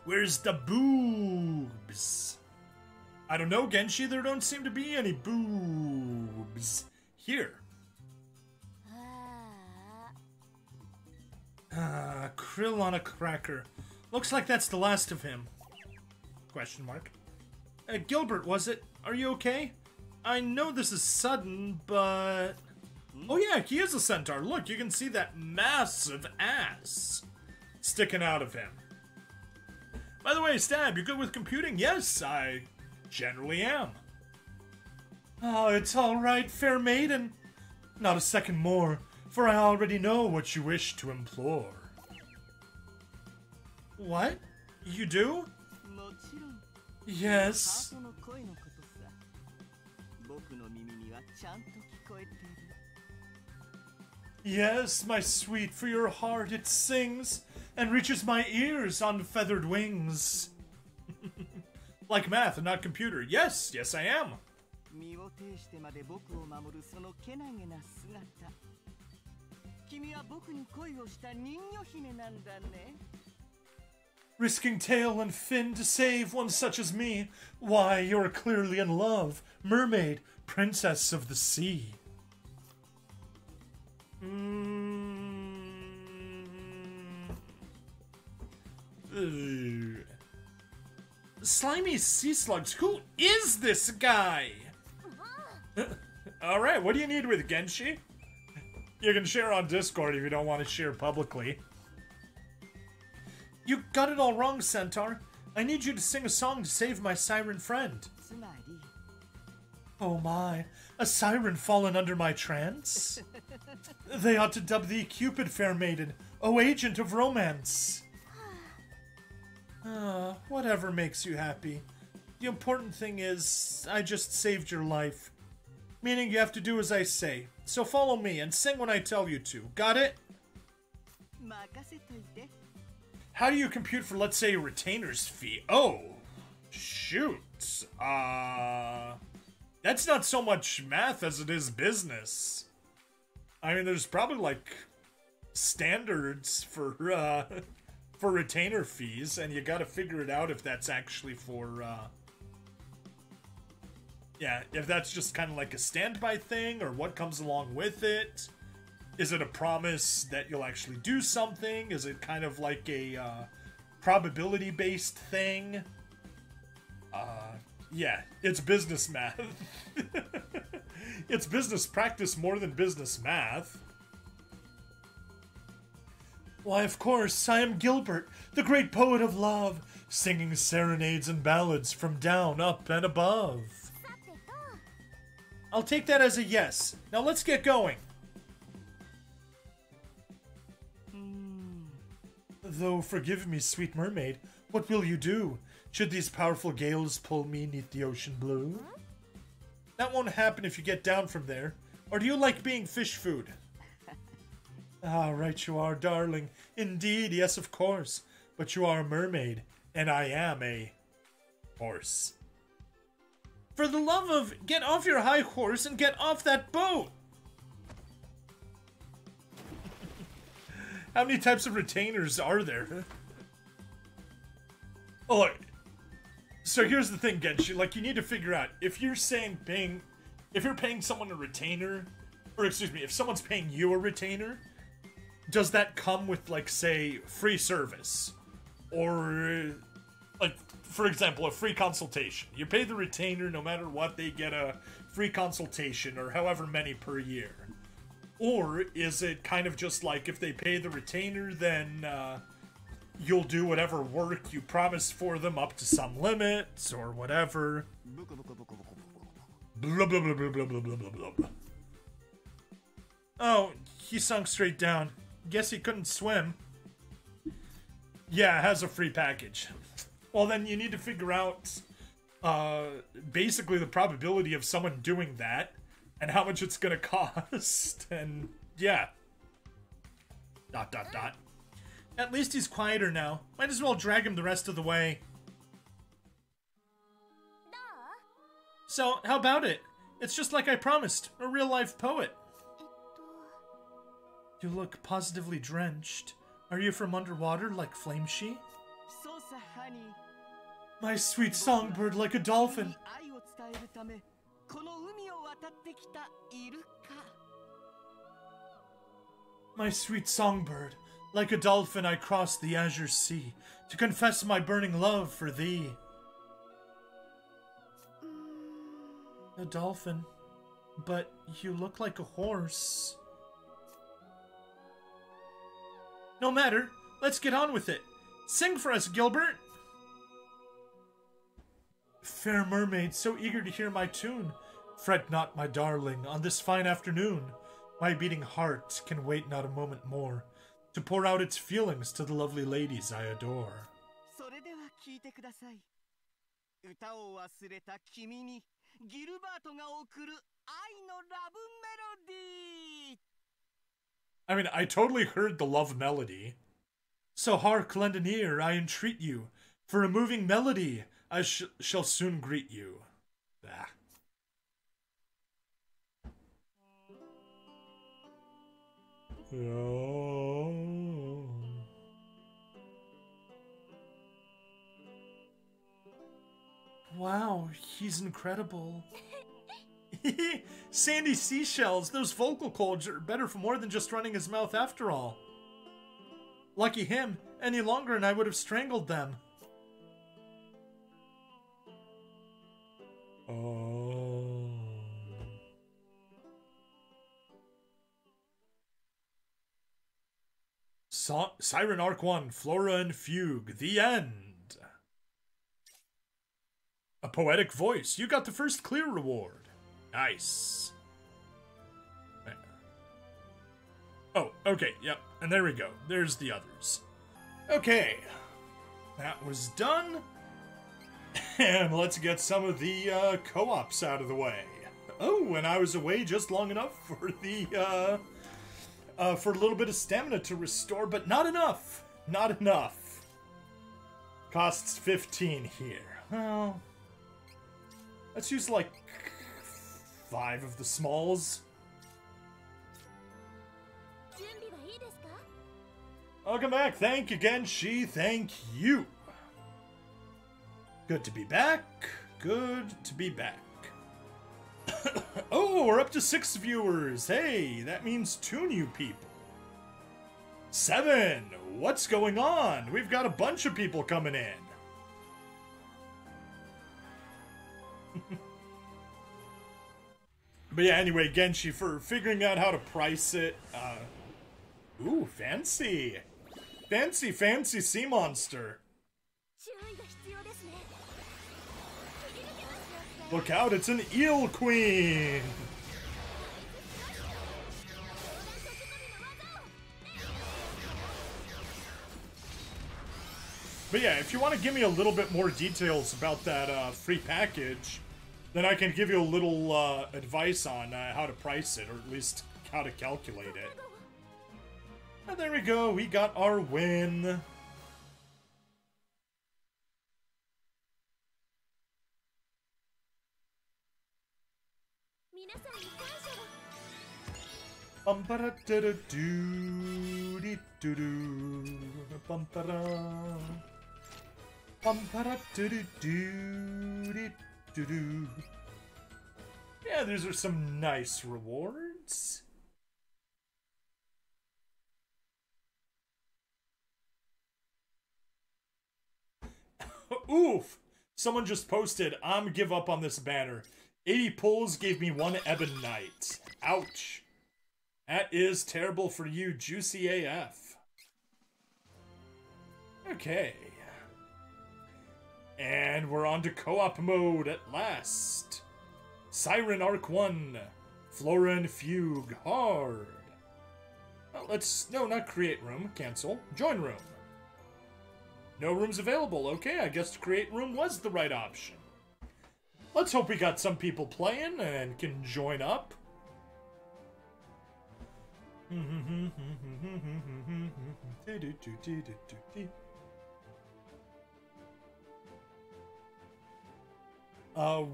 Where's the boobs? I don't know, Genshi. There don't seem to be any boobs here. Krill on a cracker. Looks like that's the last of him. Question mark. Gilbert, was it? Are you okay? I know this is sudden, but... Oh yeah, he is a centaur. Look, you can see that massive ass sticking out of him. By the way, Stab, you good with computing? Yes, I generally am. Oh, it's all right, fair maiden. Not a second more, for I already know what you wish to implore. What? You do? Yes. Yes, my sweet, for your heart it sings and reaches my ears on feathered wings. Like math and not computer. Yes, yes I am. Risking tail and fin to save one such as me. Why, you're clearly in love, mermaid, princess of the sea. Slimy sea slugs. Who is this guy? Alright, what do you need with Genshi? You can share on Discord if you don't want to share publicly. You got it all wrong, Centaur. I need you to sing a song to save my siren friend. Oh my, a siren fallen under my trance? They ought to dub thee Cupid, fair maiden, O agent of romance. Whatever makes you happy. The important thing is, I just saved your life. Meaning you have to do as I say. So follow me and sing when I tell you to. Got it? How do you compute for, let's say, a retainer's fee? Oh, shoot. That's not so much math as it is business. I mean, there's probably, like, standards for retainer fees, and you gotta figure it out if that's actually for, yeah, if that's just kind of like a standby thing, or what comes along with it. Is it a promise that you'll actually do something? Is it kind of like a probability-based thing? Yeah, it's business math. It's business practice more than business math. Why, of course, I am Gilbert, the great poet of love, singing serenades and ballads from down, up, and above. I'll take that as a yes. Now let's get going. Though, forgive me, sweet mermaid, what will you do? Should these powerful gales pull me 'neath the ocean blue? That won't happen if you get down from there. Or do you like being fish food? Ah, right you are, darling. Indeed, yes, of course. But you are a mermaid, and I am a horse. For the love of, get off your high horse and get off that boat! How many types of retainers are there? Oh, look. So here's the thing, Genshi. Like, you need to figure out if you're saying if you're paying someone a retainer, or excuse me, if someone's paying you a retainer, does that come with, like, say, free service, or like, for example, a free consultation? You pay the retainer, no matter what, they get a free consultation, or however many per year. Or is it kind of just like, if they pay the retainer, then you'll do whatever work you promised for them up to some limits, or whatever. Blah, blah, blah, blah, blah, blah, blah, blah, blah. Oh, he sunk straight down. Guess he couldn't swim. Yeah, it has a free package. Well, then you need to figure out basically the probability of someone doing that, and how much it's gonna cost, and yeah. ... At least he's quieter now. Might as well drag him the rest of the way. So, how about it? It's just like I promised, a real-life poet. You look positively drenched. Are you from underwater like Flameshe? My sweet songbird like a dolphin. My sweet songbird, like a dolphin I crossed the azure sea to confess my burning love for thee. A dolphin, but you look like a horse. No matter, let's get on with it. Sing for us, Gilbert. Fair mermaid, so eager to hear my tune. Fret not, my darling, on this fine afternoon. My beating heart can wait not a moment more to pour out its feelings to the lovely ladies I adore. I mean, I totally heard the love melody. So hark, lend an ear, I entreat you. For a moving melody, I shall soon greet you. Ah. Oh. Wow, he's incredible. Sandy seashells, those vocal cords are better for more than just running his mouth after all. Lucky him, any longer and I would have strangled them. Oh. Siren Arc 1, Flora and Fugue, the end. A poetic voice. You got the first clear reward. Nice. Oh, okay, yep. And there we go. There's the others. Okay. That was done. And let's get some of the co-ops out of the way. Oh, and I was away just long enough for the for a little bit of stamina to restore, but not enough. Not enough. Costs 15 here. Well, let's use like 5 of the smalls. Welcome back. Thank you, Genshi. Thank you. Good to be back. Good to be back. Oh, we're up to 6 viewers. Hey, that means 2 new people. 7. What's going on? We've got a bunch of people coming in. But yeah, anyway, Genshi, for figuring out how to price it. Ooh, fancy. Fancy, fancy sea monster. Look out, it's an eel queen! But yeah, if you want to give me a little bit more details about that free package, then I can give you a little advice on how to price it, or at least how to calculate it. And there we go, we got our win. Yeah, these are some nice rewards. Oof! Someone just posted, I'm give up on this banner. 80 pulls gave me 1 ebonite. Ouch. That is terrible for you, Juicy AF. Okay. And we're on to co-op mode at last. Siren Arc 1. Flora and Fugue. Hard. Well, no, not create room. Cancel. Join room. No rooms available. Okay, I guess create room was the right option. Let's hope we got some people playing and can join up.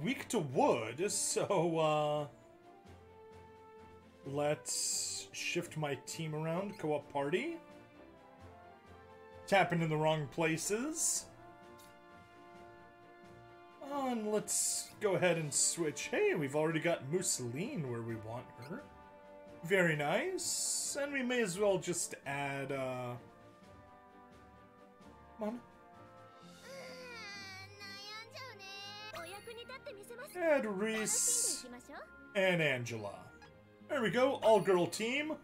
Weak to wood, so let's shift my team around. Co-op party. Tapping in the wrong places. And let's go ahead and switch. Hey, we've already got Mousseline where we want her. Very nice. And we may as well just add, come on. Add Reese and Angela. There we go, all-girl team.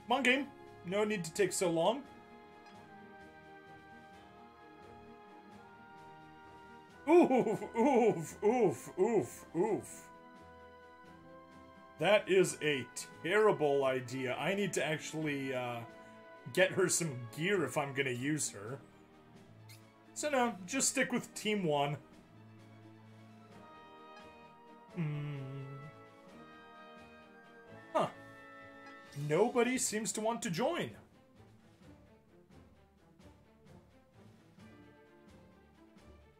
Come on, game. No need to take so long. Oof, oof, oof, oof, oof. That is a terrible idea. I need to actually get her some gear if I'm gonna use her. So no, just stick with Team 1. Huh. Nobody seems to want to join.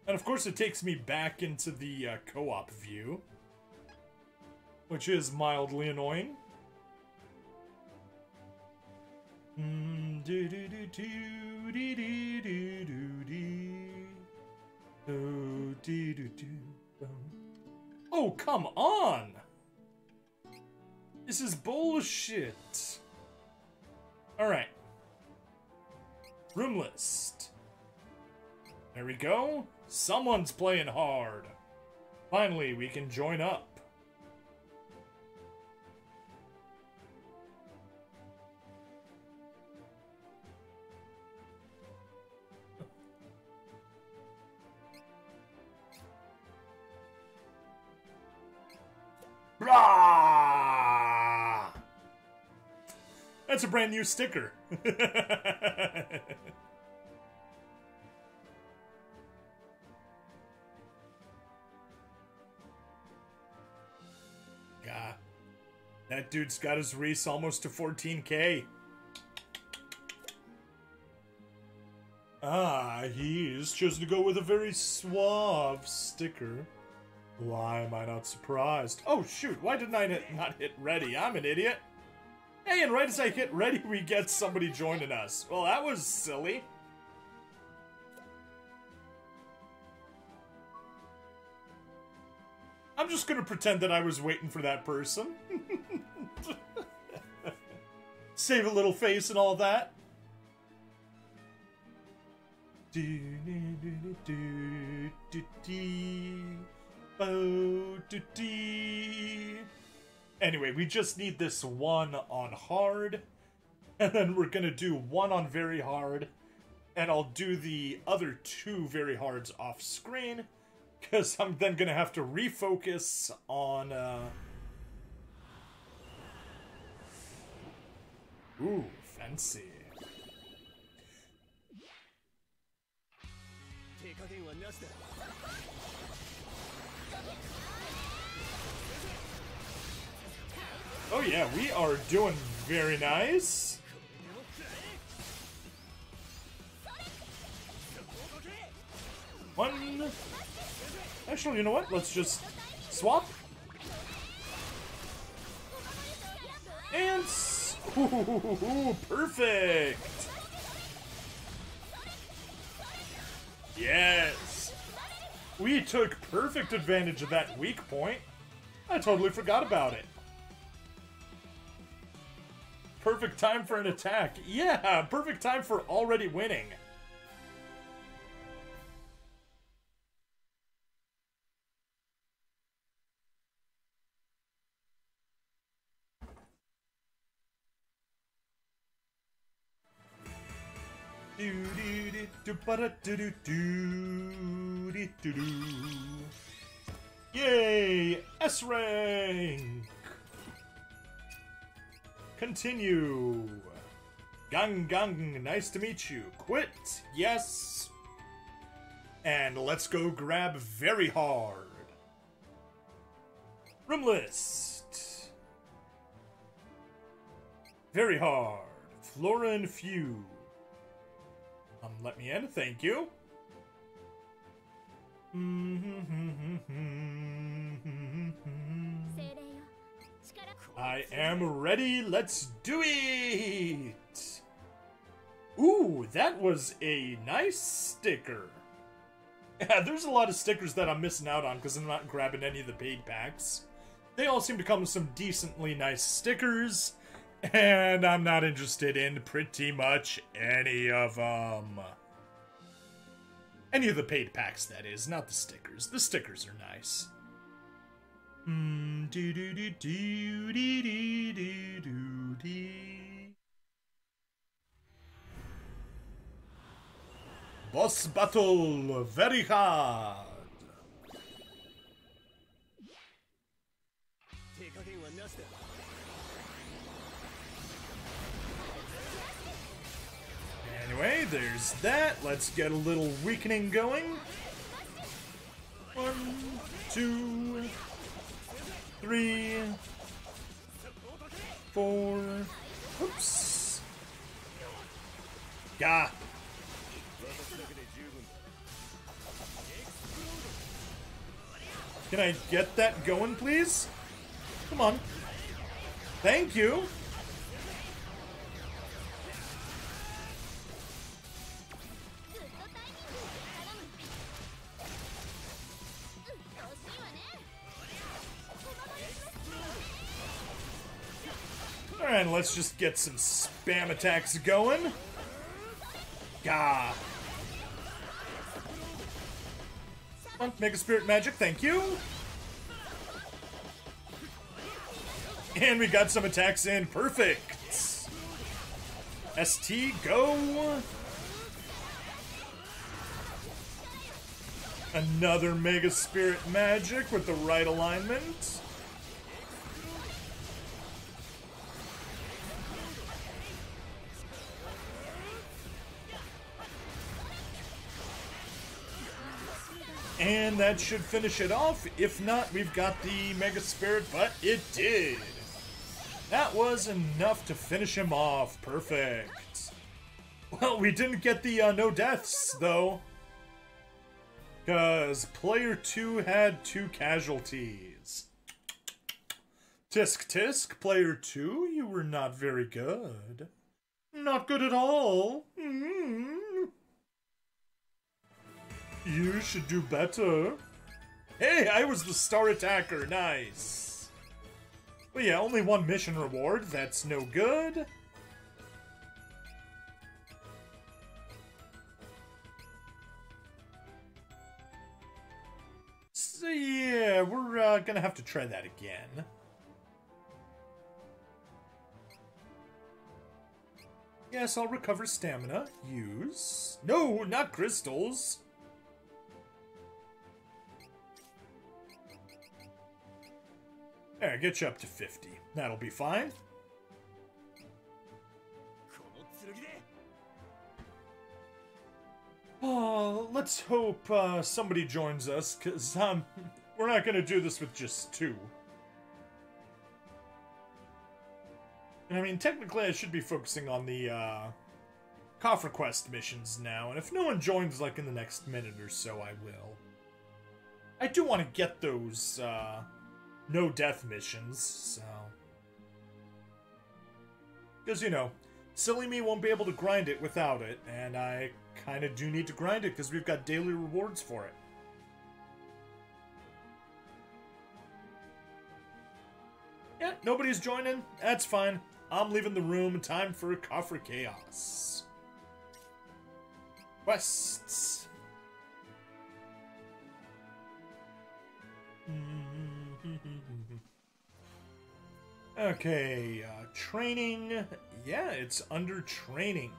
And of course it takes me back into the co-op view, which is mildly annoying. Oh, come on! This is bullshit. Alright. Room list. There we go. Someone's playing hard. Finally, we can join up. Blah! That's a brand new sticker. That dude's got his Reese almost to 14k. Ah, he's chosen to go with a very suave sticker. Why am I not surprised? Oh shoot, why didn't I not hit ready? I'm an idiot. Hey, and right as I hit ready, we get somebody joining us. Well, that was silly. I'm just gonna pretend that I was waiting for that person. Save a little face and all that. Anyway, we just need this one on hard, and then we're gonna do one on very hard, and I'll do the other two very hards off screen, because I'm then gonna have to refocus on, ooh, fancy. Oh yeah, we are doing very nice. One. Actually, you know what? Let's just swap. And ooh, perfect. Yes. We took perfect advantage of that weak point. I totally forgot about it. Perfect time for an attack. Yeah, perfect time for already winning. Yay! S rank! Continue. Gang, nice to meet you. Quit, yes. And let's go grab very hard. Room list. Very hard. Flora and Fugue. Let me in, thank you. I am ready, let's do it! Ooh, that was a nice sticker. Yeah, there's a lot of stickers that I'm missing out on because I'm not grabbing any of the paid packs. They all seem to come with some decently nice stickers, and I'm not interested in pretty much any of them. Any of the paid packs, that is, not the stickers. The stickers are nice. Boss battle, very hard. Anyway, there's that. Let's get a little weakening going. 1, 2, 3, 4. Oops. Gah. Can I get that going, please? Come on. Thank you. Alright, let's just get some spam attacks going. Gah. Come on, Mega Spirit Magic, thank you. And we got some attacks in. Perfect. ST, go. Another Mega Spirit Magic with the right alignment. And that should finish it off. If not, we've got the Mega Spirit, but it did. That was enough to finish him off. Perfect. Well, we didn't get the no deaths, though. Because player 2 had 2 casualties. Tisk tisk, player 2, you were not very good. Not good at all. You should do better. Hey, I was the star attacker. Nice. But yeah, only 1 mission reward. That's no good. So yeah, we're gonna have to try that again. Yes, I'll recover stamina. Use. No, not crystals. There, get you up to 50. That'll be fine. Oh, let's hope somebody joins us, because we're not going to do this with just 2. I mean, technically I should be focusing on the Coffer Quest missions now, and if no one joins like in the next minute or so, I will. I do want to get those no death missions, so... Because, you know, silly me won't be able to grind it without it, and I kind of do need to grind it because we've got daily rewards for it. Yeah, nobody's joining. That's fine. I'm leaving the room. Time for Coffer Chaos. Quests. Okay, training. Yeah, it's under training.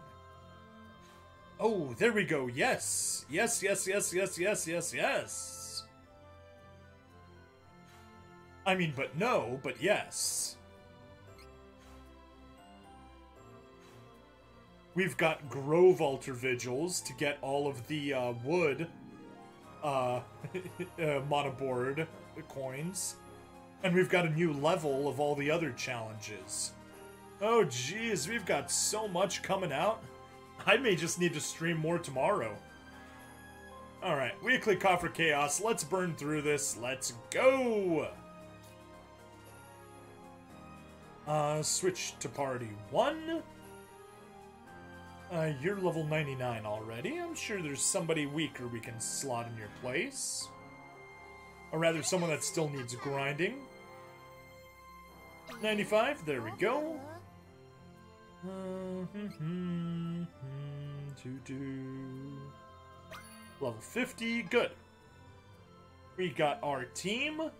Oh, there we go. Yes. Yes, yes, yes, yes, yes, yes, yes. I mean, but no, but yes. We've got Grove Altar Vigils to get all of the wood monoboard coins. And we've got a new level of all the other challenges. Oh geez, we've got so much coming out. I may just need to stream more tomorrow. Alright, weekly Coffer Chaos. Let's burn through this. Let's go! Switch to party 1. You're level 99 already. I'm sure there's somebody weaker we can slot in your place. Or rather, someone that still needs grinding. 95, there we go. Level 50, good. We got our team.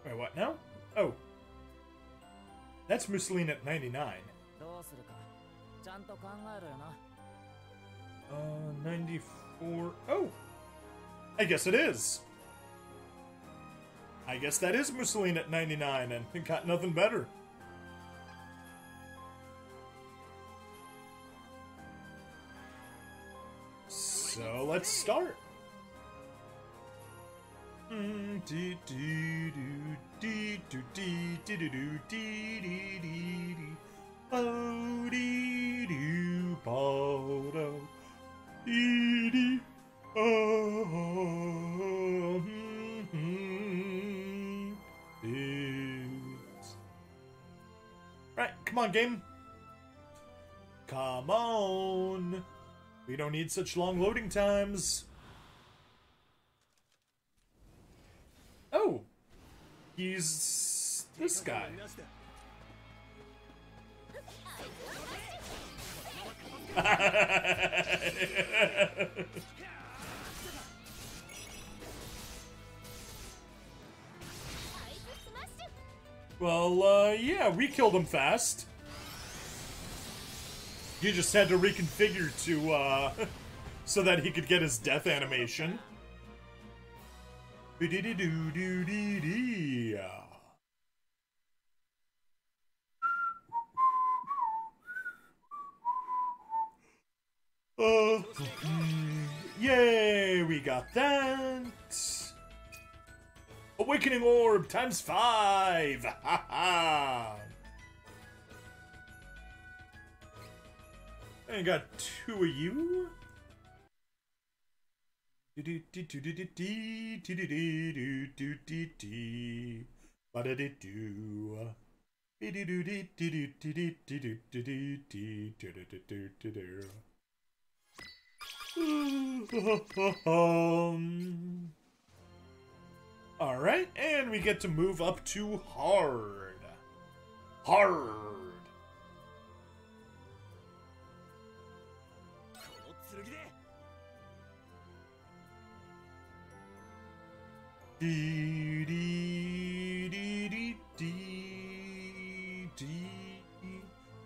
Wait, what now? Oh. That's Mussolini at 99. 94. Oh! I guess it is. I guess that is Mussolini at 99 and got nothing better. So let's start. Right, come on, game. Come on. We don't need such long loading times. Oh, he's this guy. Well, yeah, we killed him fast. You just had to reconfigure to, so that he could get his death animation. Yay, we got that. Awakening Orb times 5! Ha ha! I got 2 of you. Alright, and we get to move up to hard. Hard. Dee dee dee dee dee dee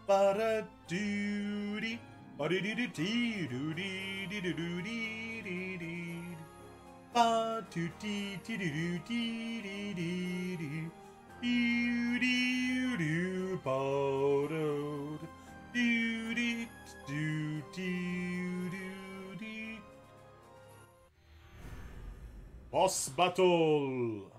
ba da doo dee ba dee dee dee dee doo dee dee doo dee dee dee ba doo dee dee doo dee dee dee dee doo dee doo ba doo doo dee doo dee doo dee. Boss battle.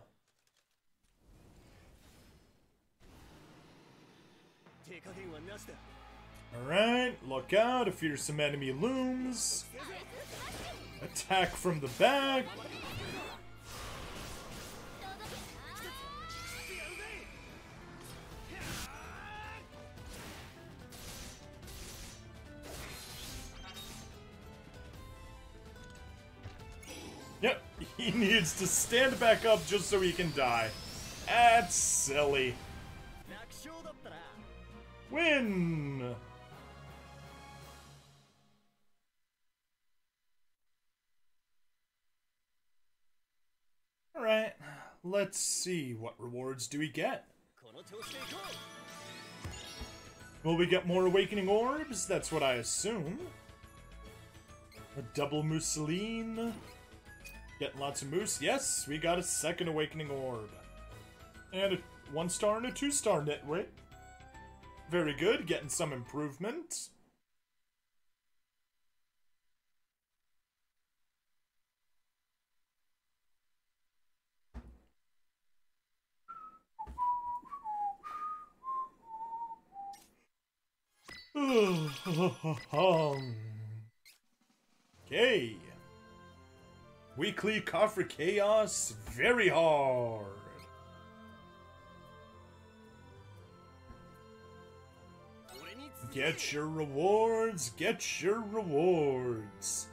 Alright, look out, a fearsome enemy looms. Attack from the back. Yep, he needs to stand back up just so he can die. That's silly. Win! Alright, let's see, what rewards do we get? Will we get more Awakening Orbs? That's what I assume. A double Mousseline. Getting lots of moose. Yes, we got a second Awakening Orb. And a 1-star and a 2-star nitwit. Very good, getting some improvement. Okay. Weekly Coffer Chaos, very hard. Get your rewards, get your rewards.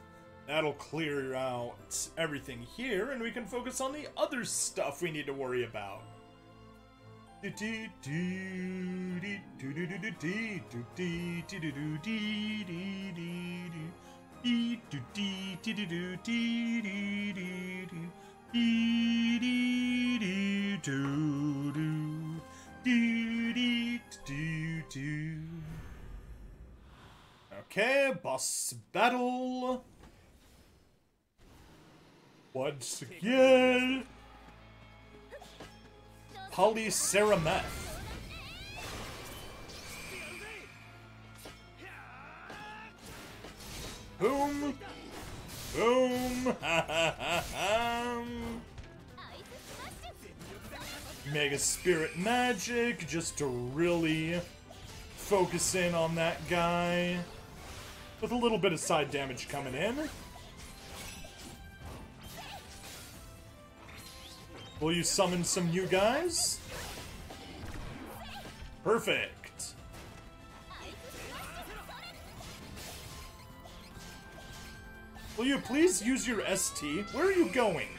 That'll clear out everything here, and we can focus on the other stuff we need to worry about. Okay, boss battle. Once again. Polycerameth. Boom. Boom. Mega Spirit Magic, just to really focus in on that guy. With a little bit of side damage coming in. Will you summon some new guys? Perfect. Will you please use your ST? Where are you going?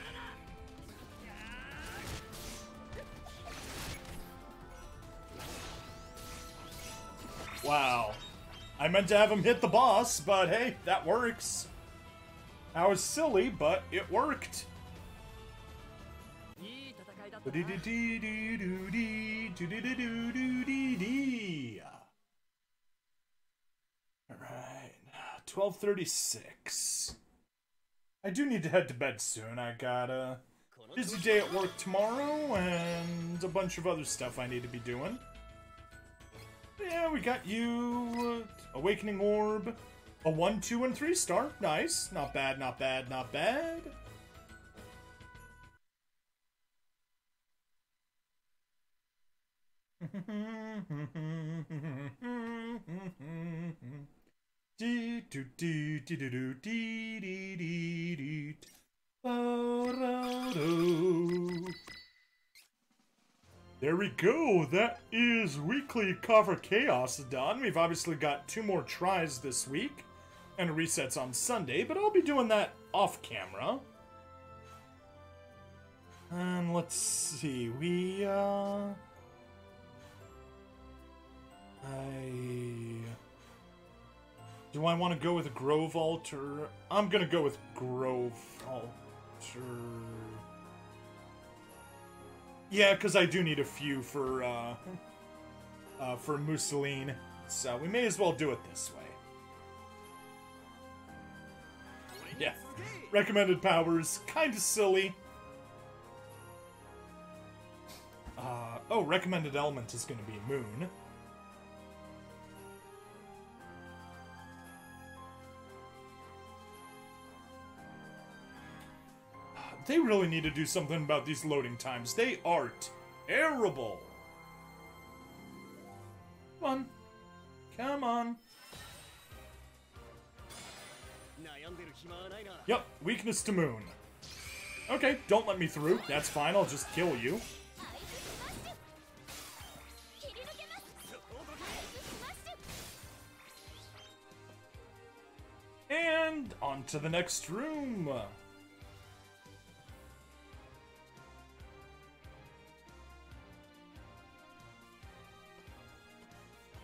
Wow. I meant to have him hit the boss, but hey, that works. That was silly, but it worked. Alright, 12:36. I do need to head to bed soon. I got a busy day at work tomorrow and a bunch of other stuff I need to be doing. Yeah, we got you, Awakening Orb, a 1, 2, and 3-star. Nice. Not bad, not bad, not bad. There we go. That is weekly Coffer Chaos done. We've obviously got 2 more tries this week and resets on Sunday, but I'll be doing that off camera. And let's see, do I want to go with Grove Altar? I'm gonna go with Grove Altar. Yeah, because I do need a few for Mousseline, so we may as well do it this way. Yeah, recommended powers, kinda silly. Oh, recommended element is gonna be Moon. They really need to do something about these loading times. They are terrible. Come on. Come on. Yep, weakness to Moon. Okay, don't let me through. That's fine, I'll just kill you. And on to the next room.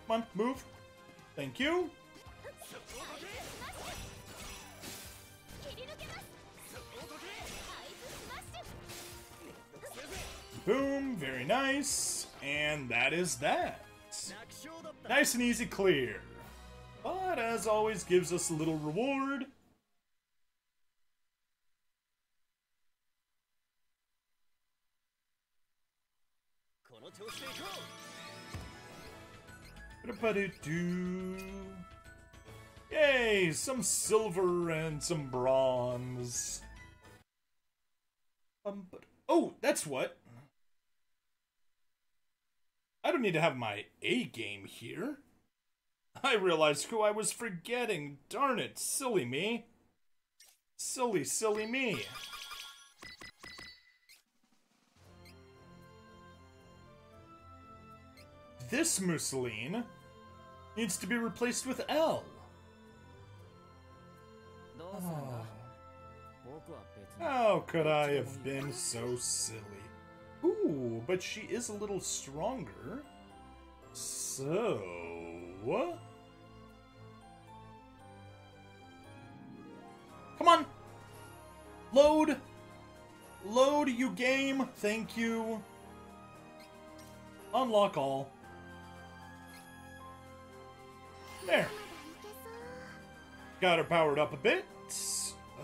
Come on, move. Thank you. Boom, very nice. And that is that. Nice and easy clear. But as always, gives us a little reward. Yay, some silver and some bronze. Oh, that's what. I don't need to have my A game here. I realized who I was forgetting. Darn it, silly me. Silly, silly me. This Mousseline needs to be replaced with L. Oh. How could I have been so silly? Ooh, but she is a little stronger. So... Come on! Load! Load, you game! Thank you! Unlock all. There. Got her powered up a bit.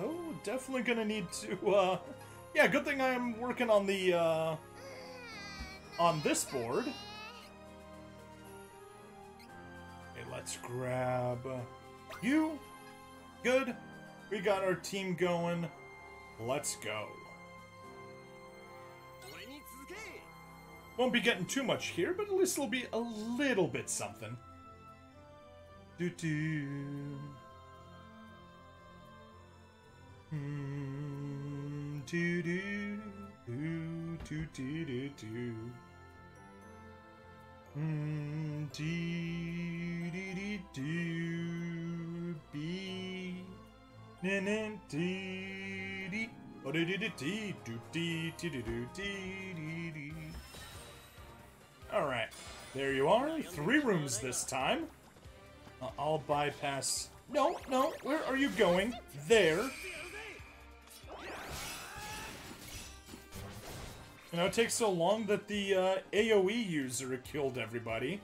Oh, definitely gonna need to, yeah, good thing I'm working on the, on this board. Okay, let's grab you. Good. We got our team going. Let's go. Won't be getting too much here, but at least it'll be a little bit something. Do-do. Do-do. Do-do-do-do-do. Dee-dee-dee-doo. Be. Nin-nin-dee-dee. Oh-dee-dee-dee-dee-doo-dee-dee-dee-dee. Alright, there you are. 3 rooms this time. I'll bypass... No, no, where are you going? There. You know, it takes so long that the AoE user killed everybody.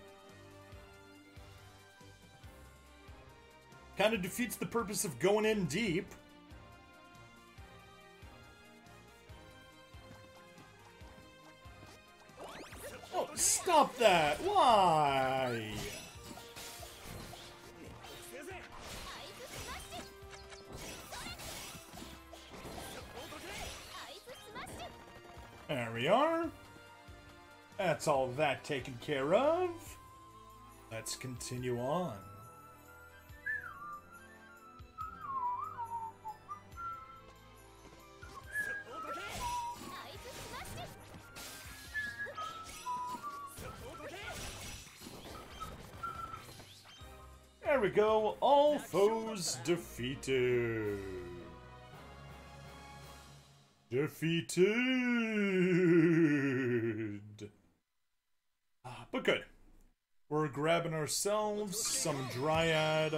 Kind of defeats the purpose of going in deep. Oh, stop that! Why? There we are. That's all that taken care of. Let's continue on. There we go, all foes defeated. But good. We're grabbing ourselves some dryad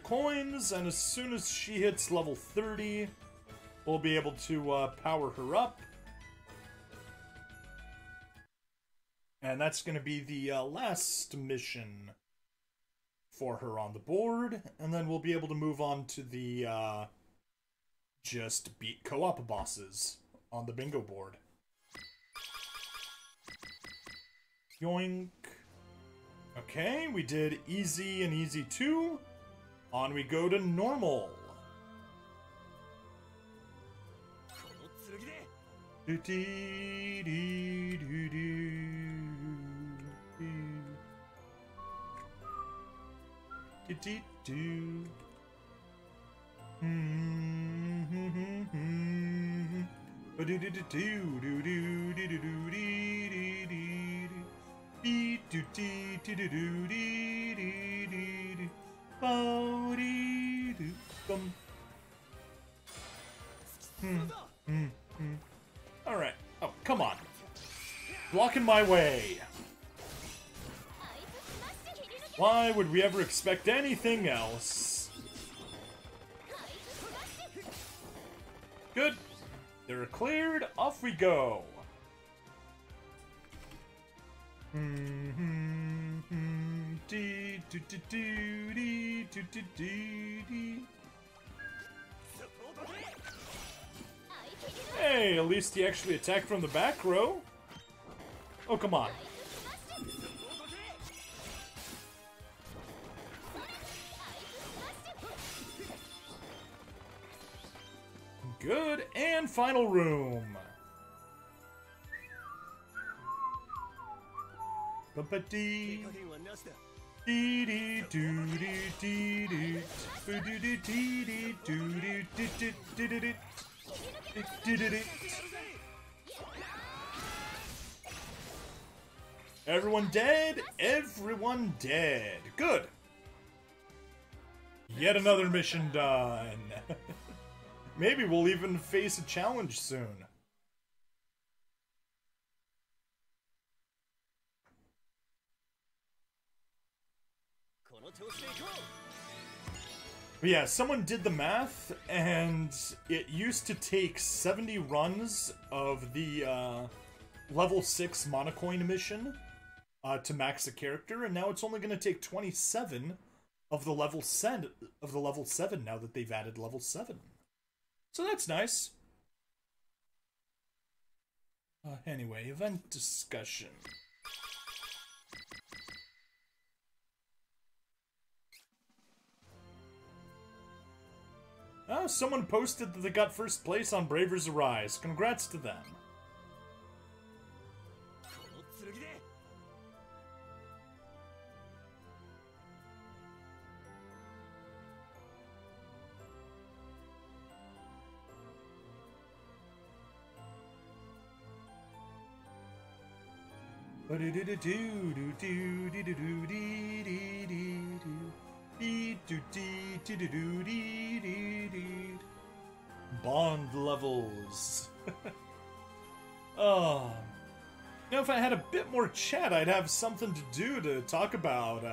coins, and as soon as she hits level 30, we'll be able to power her up. And that's going to be the last mission for her on the board, and then we'll be able to move on to the just beat co-op bosses on the bingo board. Yoink. Okay, we did easy and easy 2. On we go to normal. Do dee dee doo doo. Do do do. Do do do do do do do do do do do. Alright. Oh, come on. Blocking my way. Why would we ever expect anything else? Good. They're cleared. Off we go. Hey, at least he actually attacked from the back row. Oh, come on. Good, and final room. Ba-ba-dee. Everyone dead? Everyone dead. Good. Yet another mission done. Maybe we'll even face a challenge soon. But yeah, someone did the math, and it used to take 70 runs of the level 6 monocoin mission to max a character, and now it's only going to take 27 of the level 7 now that they've added level 7. So that's nice. Anyway, event discussion. Oh, someone posted that they got first place on Bravers Arise. Congrats to them. Bond levels. Oh. You know, if I had a bit more chat, I'd have something to do to talk about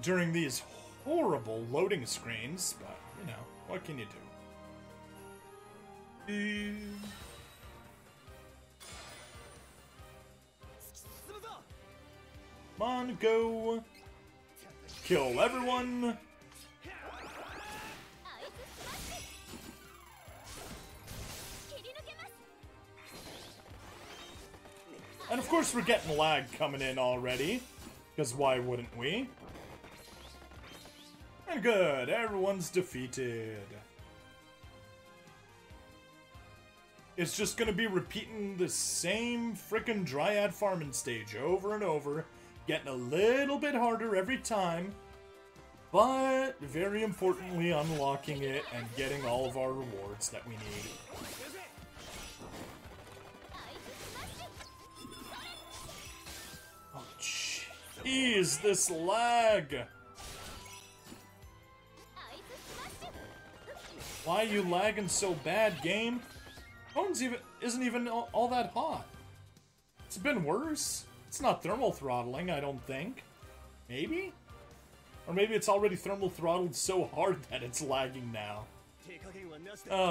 during these horrible loading screens, but, you know, what can you do? Come on, go. Kill everyone. And of course we're getting lag coming in already, because why wouldn't we? And good, everyone's defeated. it's just gonna be repeating the same frickin' dryad farming stage over and over, getting a little bit harder every time, but very importantly unlocking it and getting all of our rewards that we need. Oh jeez, this lag! Why are you lagging so bad, game? Phone's isn't even all that hot. It's been worse. It's not thermal throttling, I don't think. Maybe? Or maybe it's already thermal throttled so hard that it's lagging now.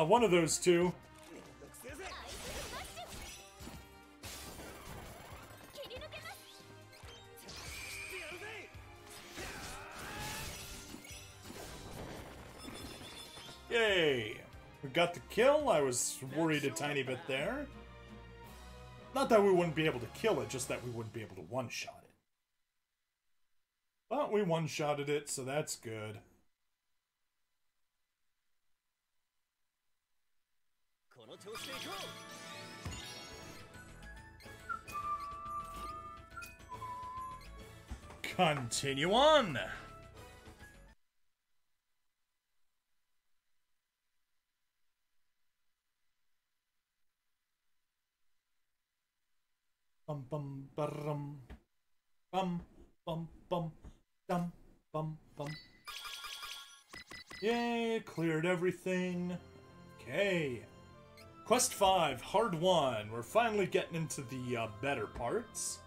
One of those two. Yay! We got the kill. I was worried a tiny bit there. Not that we wouldn't be able to kill it, just that we wouldn't be able to one-shot it. But we one-shotted it, so that's good. Continue on! Bum bum bum bum bum bum dum bum bum. Yay, cleared everything. Okay. Quest 5, hard 1. We're finally getting into the better parts.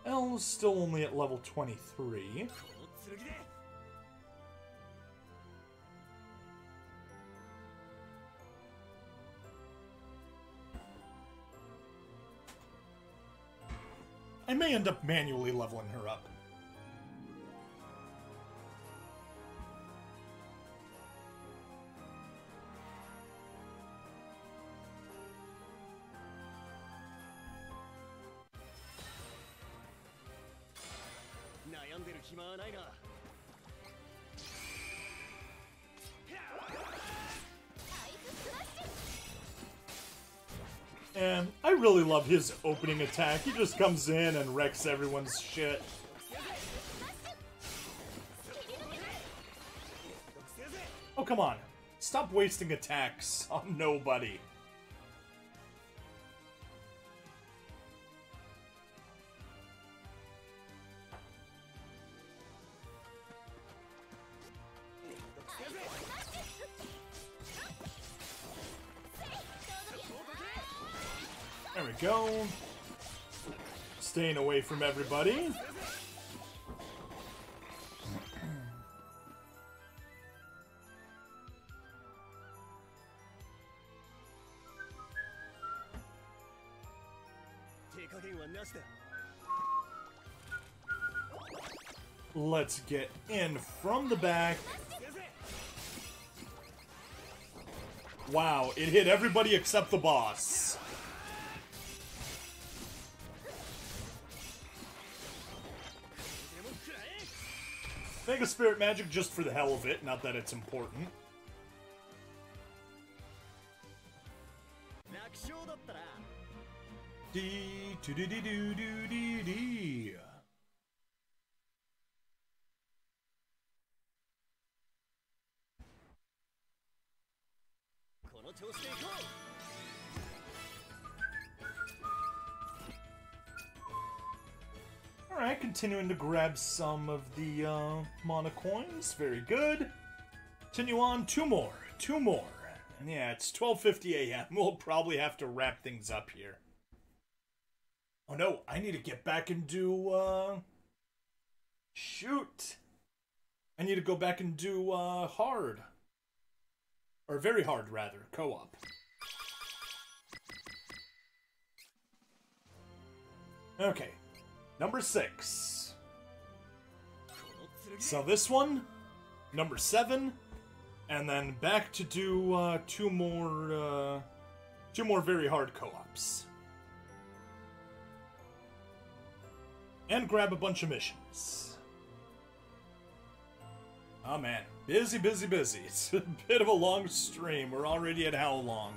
Well, still only at level 23. I may end up manually leveling her up. And I really love his opening attack. He just comes in and wrecks everyone's shit. Oh, come on. Stop wasting attacks on nobody. There we go. Staying away from everybody. Let's get in from the back. Wow, it hit everybody except the boss. Mega Spirit Magic just for the hell of it, not that it's important. Dee doo doo doo doo doo dee dee. Alright, continuing to grab some of the mana coins. Very good. Continue on. Two more. And yeah, it's 12:50 a.m. We'll probably have to wrap things up here. Oh no, I need to get back and do, shoot. I need to go back and do, hard. Or very hard, rather. Co-op. Okay. Number 6. So this one, number 7, and then back to do two more very hard co-ops. And grab a bunch of missions. Oh man, busy. It's a bit of a long stream. We're already at how long?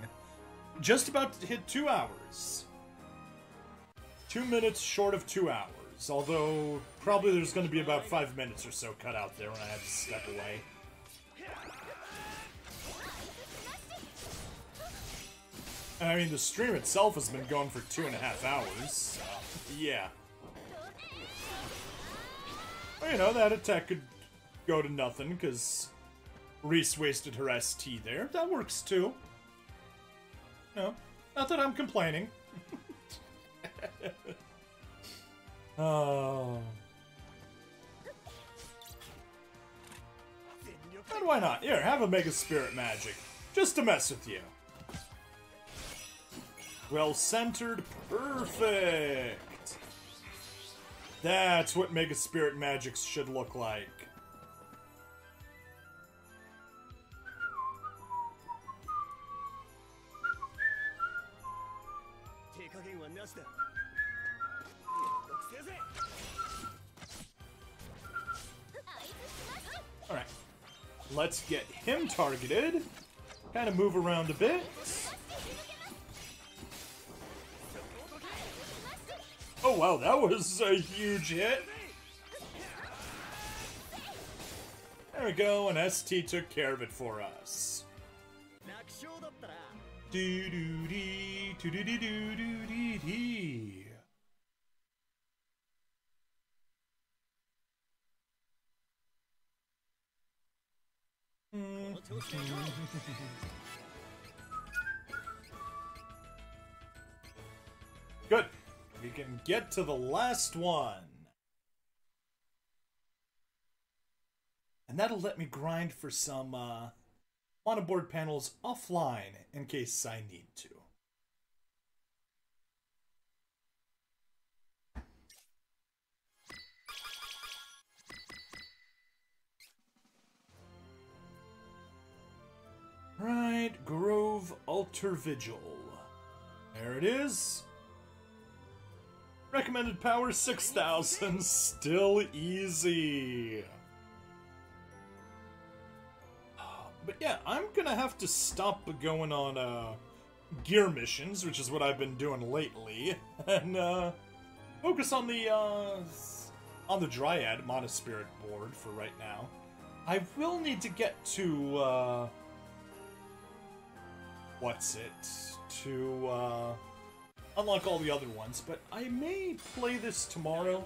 Just about to hit 2 hours. 2 minutes short of 2 hours. Although, probably there's going to be about 5 minutes or so cut out there when I have to step away. I mean, the stream itself has been going for 2.5 hours, so, yeah. Well, you know, that attack could go to nothing, because Reese wasted her ST there. That works, too. No, not that I'm complaining. Oh. And why not? Here, have a Mega Spirit Magic. Just to mess with you. Well centered, perfect! That's what Mega Spirit Magics should look like. Alright. Let's get him targeted. Kind of move around a bit. Oh wow, that was a huge hit. There we go, and ST took care of it for us. Do do dee, do do dee do do dee dee. Good. We can get to the last one. And that'll let me grind for some on-board panels offline in case I need to. Right, Grove Altar Vigil. There it is. Recommended power 6,000. Still easy. But yeah, I'm gonna have to stop going on gear missions, which is what I've been doing lately, and focus on the dryad monospirit board for right now. I will need to get to unlock all the other ones, but I may play this tomorrow,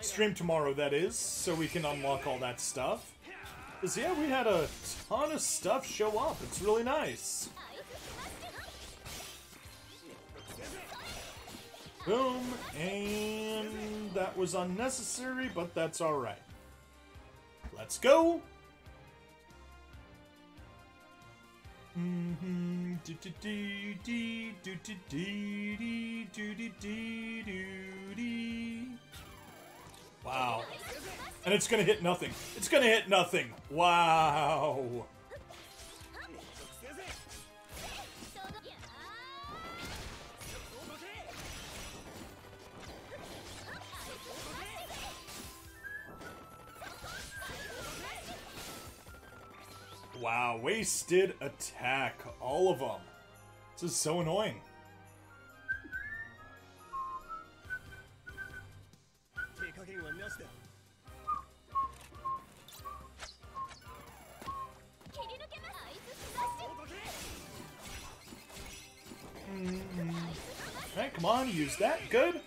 stream tomorrow that is, so we can unlock all that stuff. Because yeah, we had a ton of stuff show up, it's really nice. Boom, and that was unnecessary, but that's alright. Let's go! Wow. And it's gonna hit nothing. It's gonna hit nothing. Wow. Wow, wasted attack. All of them. This is so annoying. Alright, come on, use that. Good.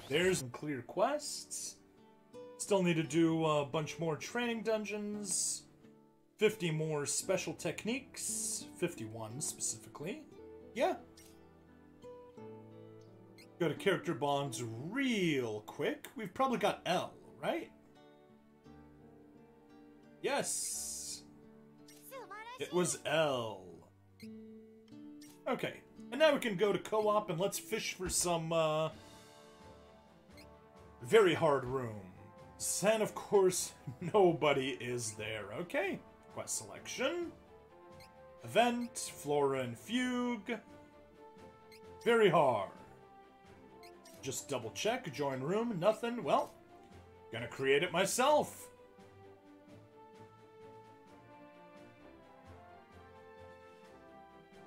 There's some clear quests. Still need to do a bunch more training dungeons. 50 more special techniques. 51 specifically. Yeah. Go to character bonds real quick. We've probably got L, right? Yes. It was L. Okay. And now we can go to co-op and let's fish for some, very hard room. And of course, nobody is there. Okay. Quest selection. Event. Flora and Fugue. Very hard. Just double check. Join room. Nothing. Well, gonna create it myself.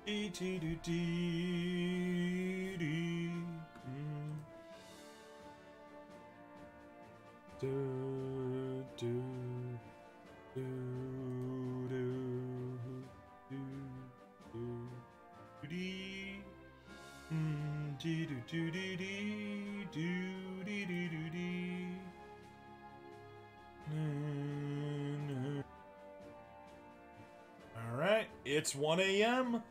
Dee dee dee dee dee. Do do do do do do dee. Dee do do dee dee do dee dee do dee. All right, it's 1 a.m.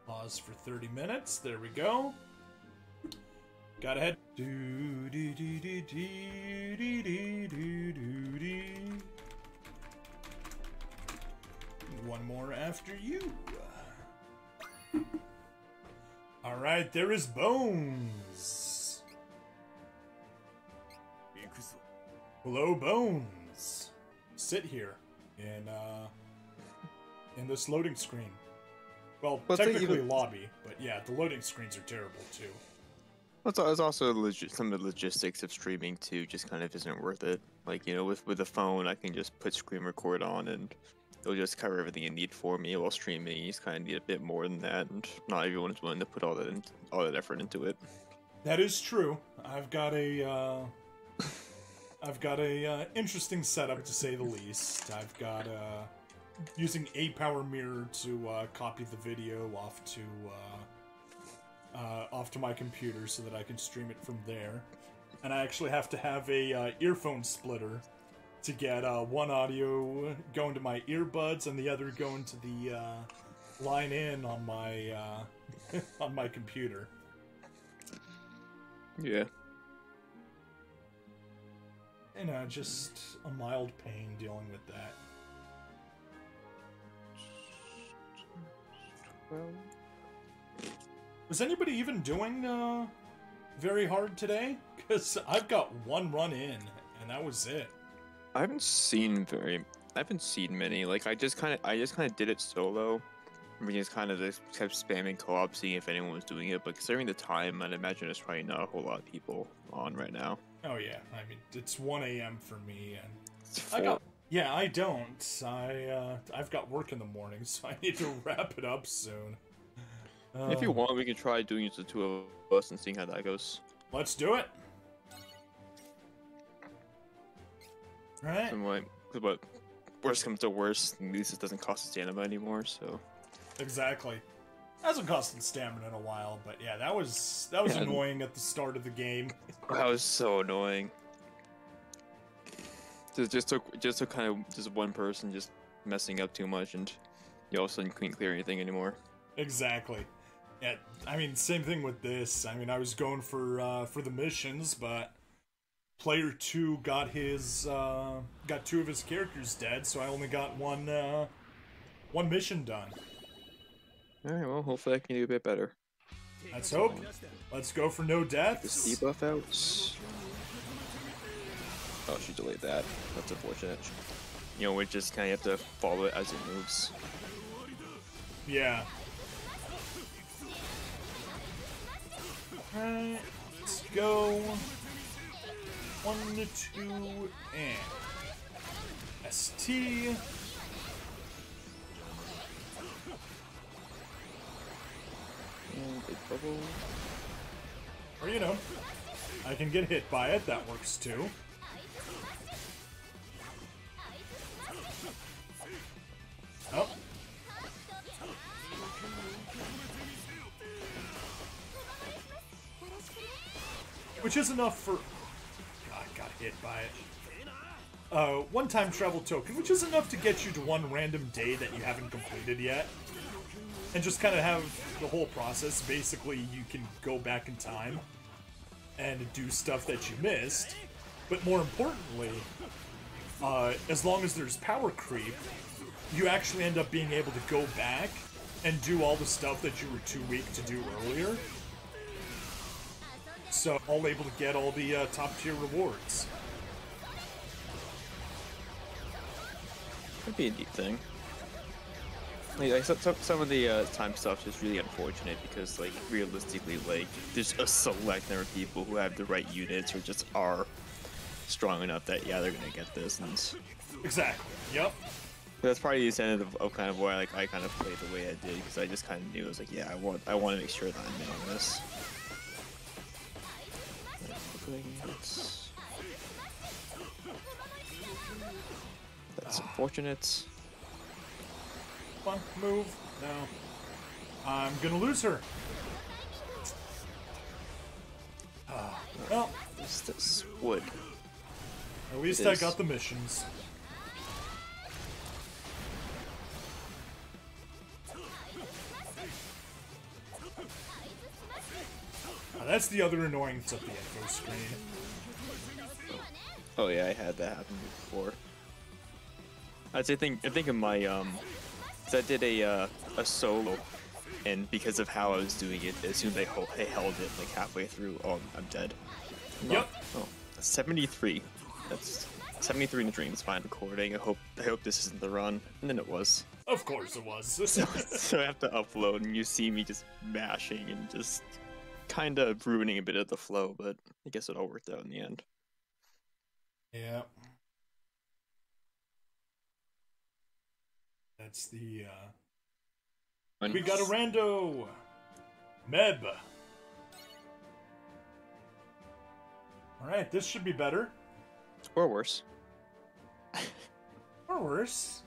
Pause for 30 minutes. There we go. Gotta head. Do do do do do do do do do. One more after you. All right, there is Bones. Hello, Bones. Sit here in this loading screen. Well, technically lobby, but yeah, the loading screens are terrible too. It's also some of the logistics of streaming too. Just kind of isn't worth it. Like, you know, with the phone, I can just put screen record on and it'll just cover everything you need for me. While streaming, you just kind of need a bit more than that, and not everyone's willing to put all that effort into it. That is true. I've got a interesting setup to say the least. I've got using a power mirror to copy the video off to my computer so that I can stream it from there. And I actually have to have a earphone splitter to get one audio going to my earbuds and the other going to the line in on my on my computer. Yeah. You know, just a mild pain dealing with that. Well, was anybody even doing very hard today? Because I've got one run in, and that was it. I haven't seen many. Like, I just kind of did it solo. We just kind of just kept spamming co-op, seeing if anyone was doing it. But considering the time, I'd imagine there's probably not a whole lot of people on right now. Oh yeah, I mean it's 1 a.m. for me, and I don't. I've got work in the morning, so I need to wrap it up soon. If you want, we can try doing it to the two of us and seeing how that goes. Let's do it. All right. But worst comes to worst, at least it doesn't cost us stamina anymore. So. Exactly. Hasn't cost us stamina in a while, but yeah, that was annoying at the start of the game. That was so annoying. Just took kind of just one person just messing up too much, and you all of a sudden couldn't clear anything anymore. Exactly. Yeah, I mean, same thing with this. I mean, I was going for the missions, but player 2 got two of his characters dead, so I only got one mission done. Alright, well, hopefully I can do a bit better. Let's hope. Let's go for no deaths. Just debuff out. Oh, she delayed that. That's unfortunate. You know, we just kind of have to follow it as it moves. Yeah. Alright, let's go. 1 to 2 and ST. And big bubble. Or, you know, I can get hit by it. That works too. Oh. Which is enough for... God, I got hit by it. One-time travel token, which is enough to get you to one random day that you haven't completed yet. And just kind of have the whole process. Basically, you can go back in time and do stuff that you missed. But more importantly, as long as there's power creep, you actually end up being able to go back and do all the stuff that you were too weak to do earlier. So, all able to get all the top tier rewards. That'd be a neat thing. Like, some of the time stuff is really unfortunate because, like, realistically, like, there's a select number of people who have the right units or just are strong enough that, yeah, they're gonna get this. And... Exactly. Yep. That's probably the incentive of kind of why like I kind of played the way I did, because I just kind of knew I was like, yeah, I want to make sure that I'm in on this. That's unfortunate. Come on, move. No. I'm gonna lose her. Well, This wood. at least I got the missions. That's the other annoyance of the info screen. Oh yeah, I had that happen before. I think in my 'cause I did a solo, and because of how I was doing it, as soon as I held it like halfway through, oh, I'm dead. Yep. Oh, 73. That's 73 in the dream. It's fine recording. I hope this isn't the run, and then it was. Of course it was. So I have to upload, and you see me just mashing and just kind of ruining a bit of the flow, but I guess it all worked out in the end. Yeah. That's the, we got a rando! Meb! Alright, this should be better. Or worse. Or worse.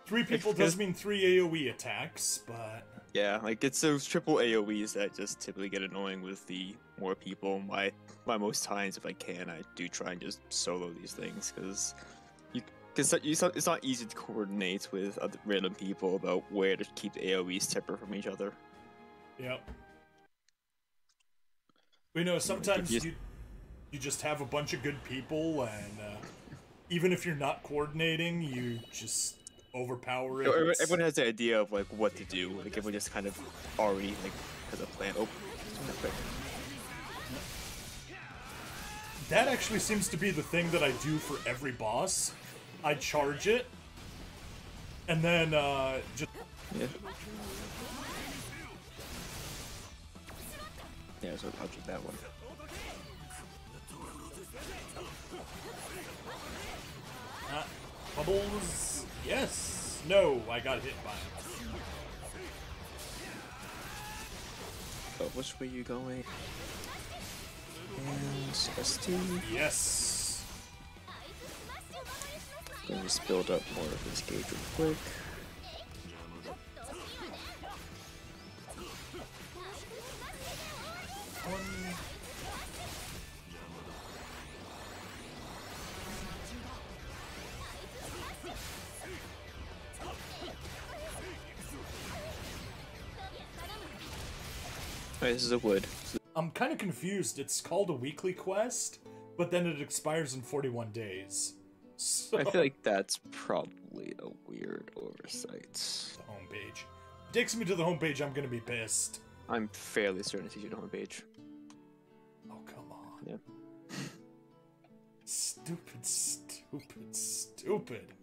3 people does mean 3 AoE attacks, but... Yeah, like it's those triple AoEs that just typically get annoying with the more people. My most times, if I can, I do try and just solo these things, because it's not easy to coordinate with other random people about where to keep the AoEs separate from each other. Yep. We know sometimes you just have a bunch of good people, and even if you're not coordinating, you just overpower it. Everyone has the idea of like what to do. Like everyone just kind of already like has a plan. Oh, quick. That actually seems to be the thing that I do for every boss. I charge it, and then just yeah. So I'll do that one. Bubbles. Yes. No, I got hit by it. Oh, which way are you going? And ST. Yes. Let me just build up more of this gauge real quick. Alright, this is a wood. I'm kind of confused. It's called a weekly quest, but then it expires in 41 days. So... I feel like that's probably a weird oversight. The homepage. Takes me to the homepage, I'm gonna be pissed. I'm fairly certain it's you the homepage. Oh, come on. Yeah. Stupid, stupid, stupid.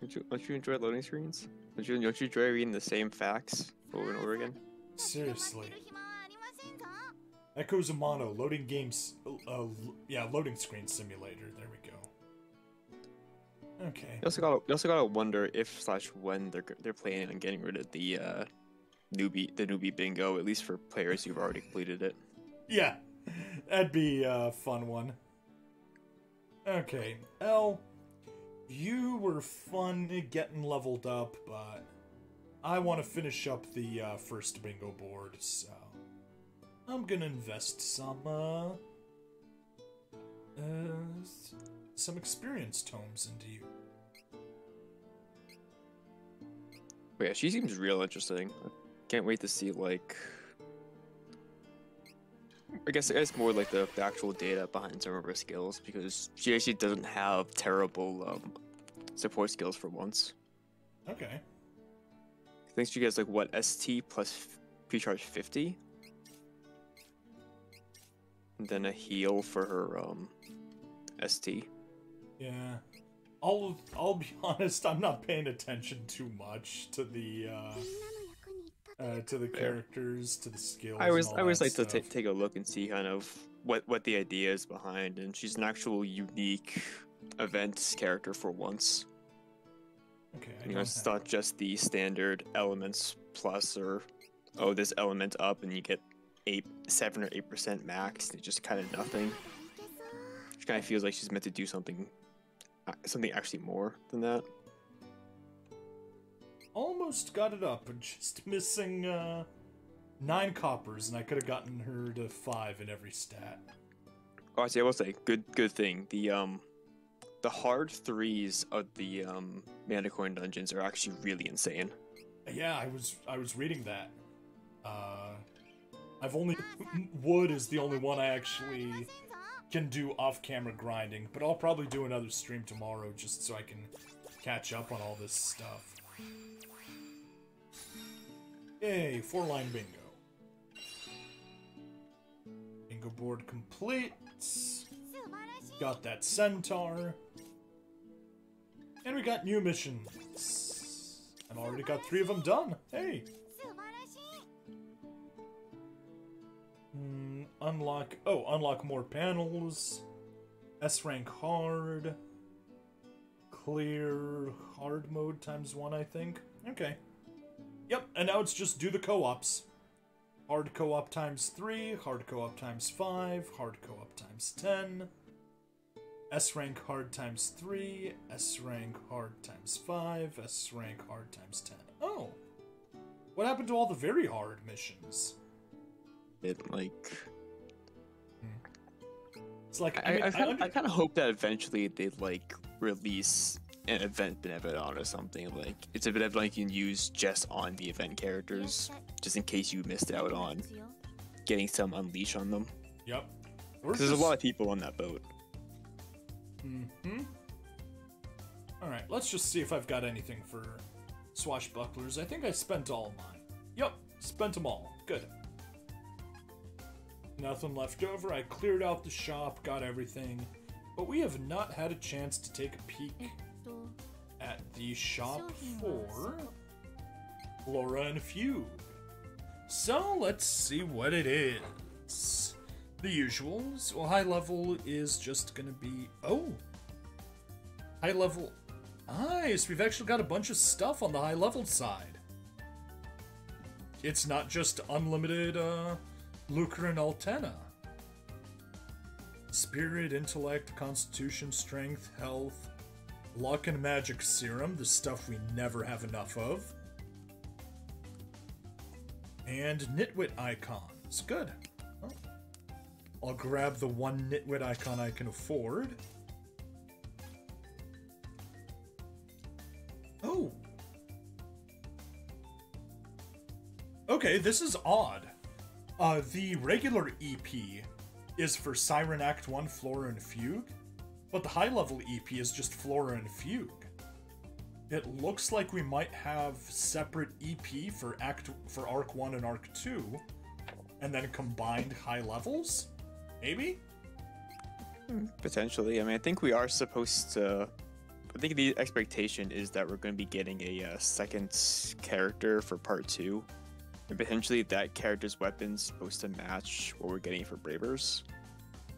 Don't you enjoy loading screens? Don't you enjoy reading the same facts over and over again? Seriously. Echoes Amano, loading games, loading screen simulator, there we go. Okay. You also gotta wonder if / when they're planning on getting rid of the newbie bingo, at least for players who've already completed it. Yeah, that'd be a fun one. Okay, Elle, you were fun getting leveled up, but I want to finish up the first bingo board, so I'm gonna invest some experience tomes into you. But yeah, she seems real interesting. I can't wait to see like. I guess more like the actual data behind some of her skills, because she actually doesn't have terrible support skills for once. Okay. I think she gets like what, ST plus pre-charge 50? And then a heal for her ST. Yeah. I'll be honest, I'm not paying attention too much to the characters, to the skills. I always like to take a look and see kind of what the idea is behind, and she's an actual unique event character for once. Okay, You know, it's not just the standard elements plus, or oh, this element up and you get 7 or 8% max. It's just kind of nothing. She kind of feels like she's meant to do something actually more than that. Almost got it up, and just missing 9 coppers, and I could have gotten her to 5 in every stat. Oh, I will say, good thing. The hard 3s of the Manticore dungeons are actually really insane. Yeah, I was reading that. I've only wood is the only one I actually can do off-camera grinding, but I'll probably do another stream tomorrow just so I can catch up on all this stuff. Yay, 4-line bingo. Bingo board complete. Got that centaur. And we got new missions. I've already got 3 of them done. Hey! Unlock more panels. S-rank hard. Clear hard mode ×1, I think. Okay. Yep, and now it's just do the co-ops. Hard co-op ×3, hard co-op ×5, hard co-op ×10. S-rank hard ×3, S-rank hard ×5, S-rank hard ×10. Oh! What happened to all the very hard missions? It, like... It's like, I kind of hope that eventually they'd, like, release an event benefit on or something. Like, it's a benefit like you can use just on the event characters, just in case you missed out on getting some unleash on them. Yep. Because there's a lot of people on that boat. Mm-hmm. Alright, let's just see if I've got anything for swashbucklers. I think I spent all mine. Yep, spent them all. Good. Nothing left over. I cleared out the shop, got everything. But we have not had a chance to take a peek at the shop for Flora and Fugue. So, let's see what it is. The usuals. Well, high level is just gonna be... Oh! High level... Nice! We've actually got a bunch of stuff on the high level side. It's not just unlimited, Lucre and Altena. Spirit, intellect, constitution, strength, health, luck and magic serum, the stuff we never have enough of. And nitwit icons. Good. Oh. I'll grab the one nitwit icon I can afford. Oh. Okay, this is odd. The regular EP is for Siren Act 1 Flora and Fugue, but the high-level EP is just Flora and Fugue. It looks like we might have separate EP for Arc 1 and Arc 2, and then combined high levels? Maybe? Potentially. I mean, I think we are supposed to... I think the expectation is that we're going to be getting a second character for Part 2. And potentially that character's weapon's supposed to match what we're getting for Bravers.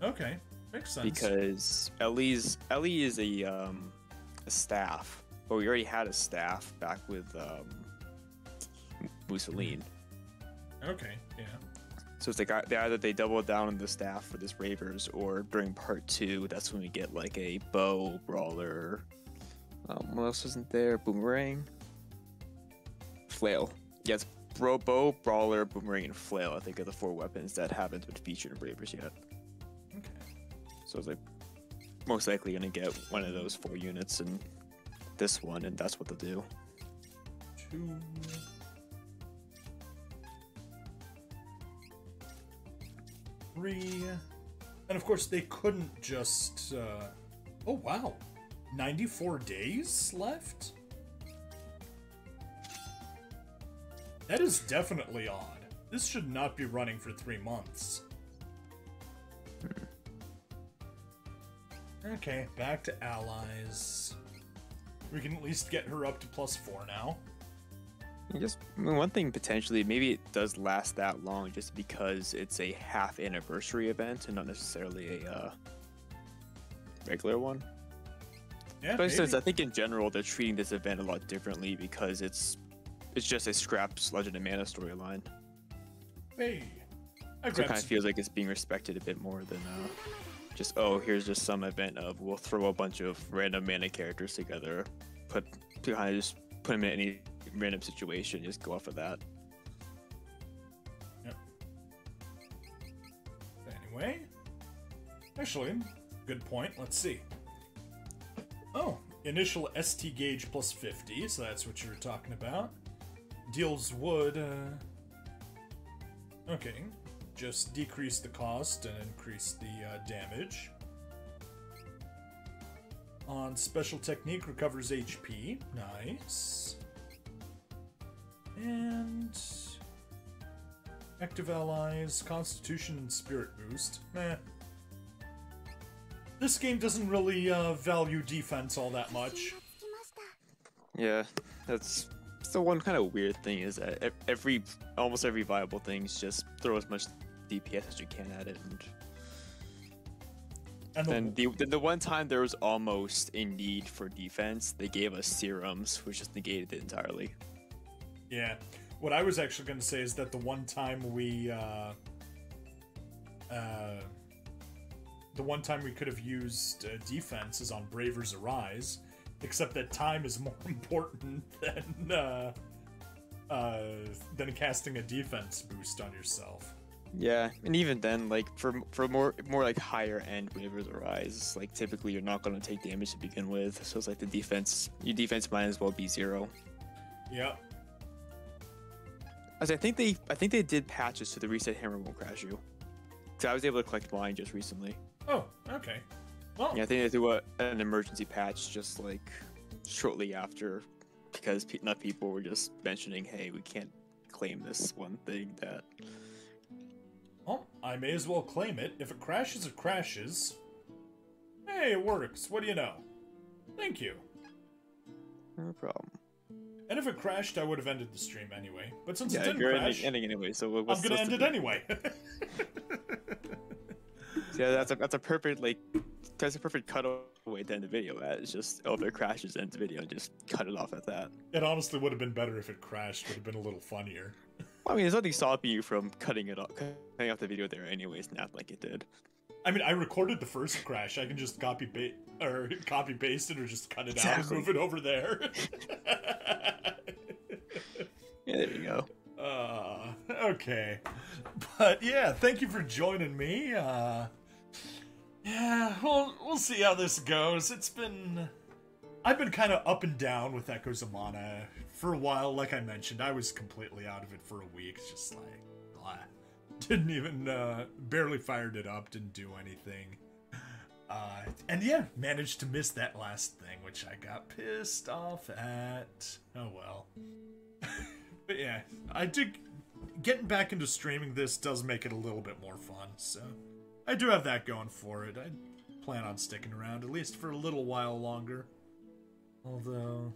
Okay, makes sense. Because Ellie is a staff, but we already had a staff back with Mussolini. Okay, yeah. So it's like either they double down on the staff for this Bravers, or during Part 2, that's when we get like a bow, brawler. What else isn't there? Boomerang, flail. Yes. Bow, brawler, boomerang, and flail, I think, are the 4 weapons that haven't been featured in Bravers yet. Okay. So it's like most likely gonna get one of those 4 units in this one, and that's what they'll do. 2. Three. And of course they couldn't just oh wow. 94 days left? That is definitely odd. This should not be running for 3 months. Okay, back to allies. We can at least get her up to +4 now. One thing potentially, maybe it does last that long just because it's a half anniversary event and not necessarily a regular one. Yeah, But since maybe. I think in general they're treating this event a lot differently because it's just a scrapped Legend of Mana storyline. Hey, I So it grabbed kind of feels like it's being respected a bit more than just, oh, here's just some event of we'll throw a bunch of random mana characters together, just put them in any random situation, just go off of that. Yep. Anyway, actually, good point. Let's see. Oh, initial ST gauge plus 50, so that's what you were talking about. Deals wood. Okay, just decrease the cost and increase the damage. On special technique, recovers HP. Nice. And active allies, constitution and spirit boost. Meh. This game doesn't really value defense all that much. Yeah, that's the one kind of weird thing is that almost every viable thing is just throw as much DPS as you can at it, and the one time there was almost a need for defense, they gave us serums, which just negated it entirely. Yeah, what I was actually going to say is that the one time we could have used defense is on Bravers Arise, except that time is more important than casting a defense boost on yourself. Yeah, and even then, like for more like higher end Bravers Arise, like typically you're not going to take damage to begin with, so it's like your defense might as well be 0. Yep. As I think they did patches so the reset hammer won't crash you. Cause I was able to collect mine just recently. Oh, okay. Well, Yeah, I think they threw an emergency patch just like shortly after, because enough people were just mentioning, hey, we can't claim this one thing that. well, I may as well claim it. If it crashes, it crashes. Hey, it works. What do you know? Thank you. No problem. And if it crashed, I would have ended the stream anyway. But since it didn't you're crash, ending anyway, so I'm gonna end it anyway. Yeah, that's a perfect cutaway to end the video at. It's just, oh, if it crashes, end the video, and just cut it off at that. It honestly would have been better if it crashed. Would have been a little funnier. I mean, there's nothing stopping you from cutting off the video there anyways, not like it did. I mean, I recorded the first crash. I can just copy paste it, or just cut it out and Exactly. move it over there. Yeah, there you go. Okay. But yeah, thank you for joining me. Yeah, we'll see how this goes. I've been kind of up and down with Echoes of Mana for a while. Like I mentioned, I was completely out of it for a week. Just like, blah. Didn't even, barely fired it up, didn't do anything. And yeah, managed to miss that last thing, which I got pissed off at. Oh well. But yeah, getting back into streaming this does make it a little bit more fun, so I do have that going for it. I plan on sticking around, at least for a little while longer. Although,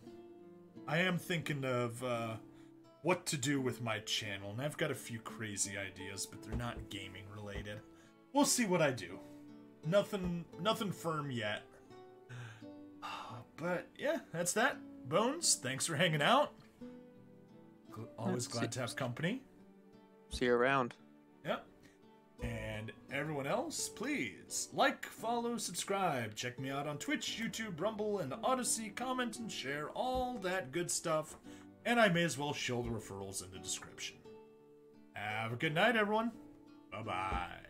I am thinking of, what to do with my channel, and I've got a few crazy ideas, but they're not gaming related. We'll see what I do. Nothing firm yet. But yeah, that's that. Bones, thanks for hanging out. Always glad to have company. See you around. Yep. And everyone else, please like, follow, subscribe. Check me out on Twitch, YouTube, Rumble, and Odyssey. Comment and share all that good stuff. And I may as well show the referrals in the description. Have a good night, everyone. Bye-bye.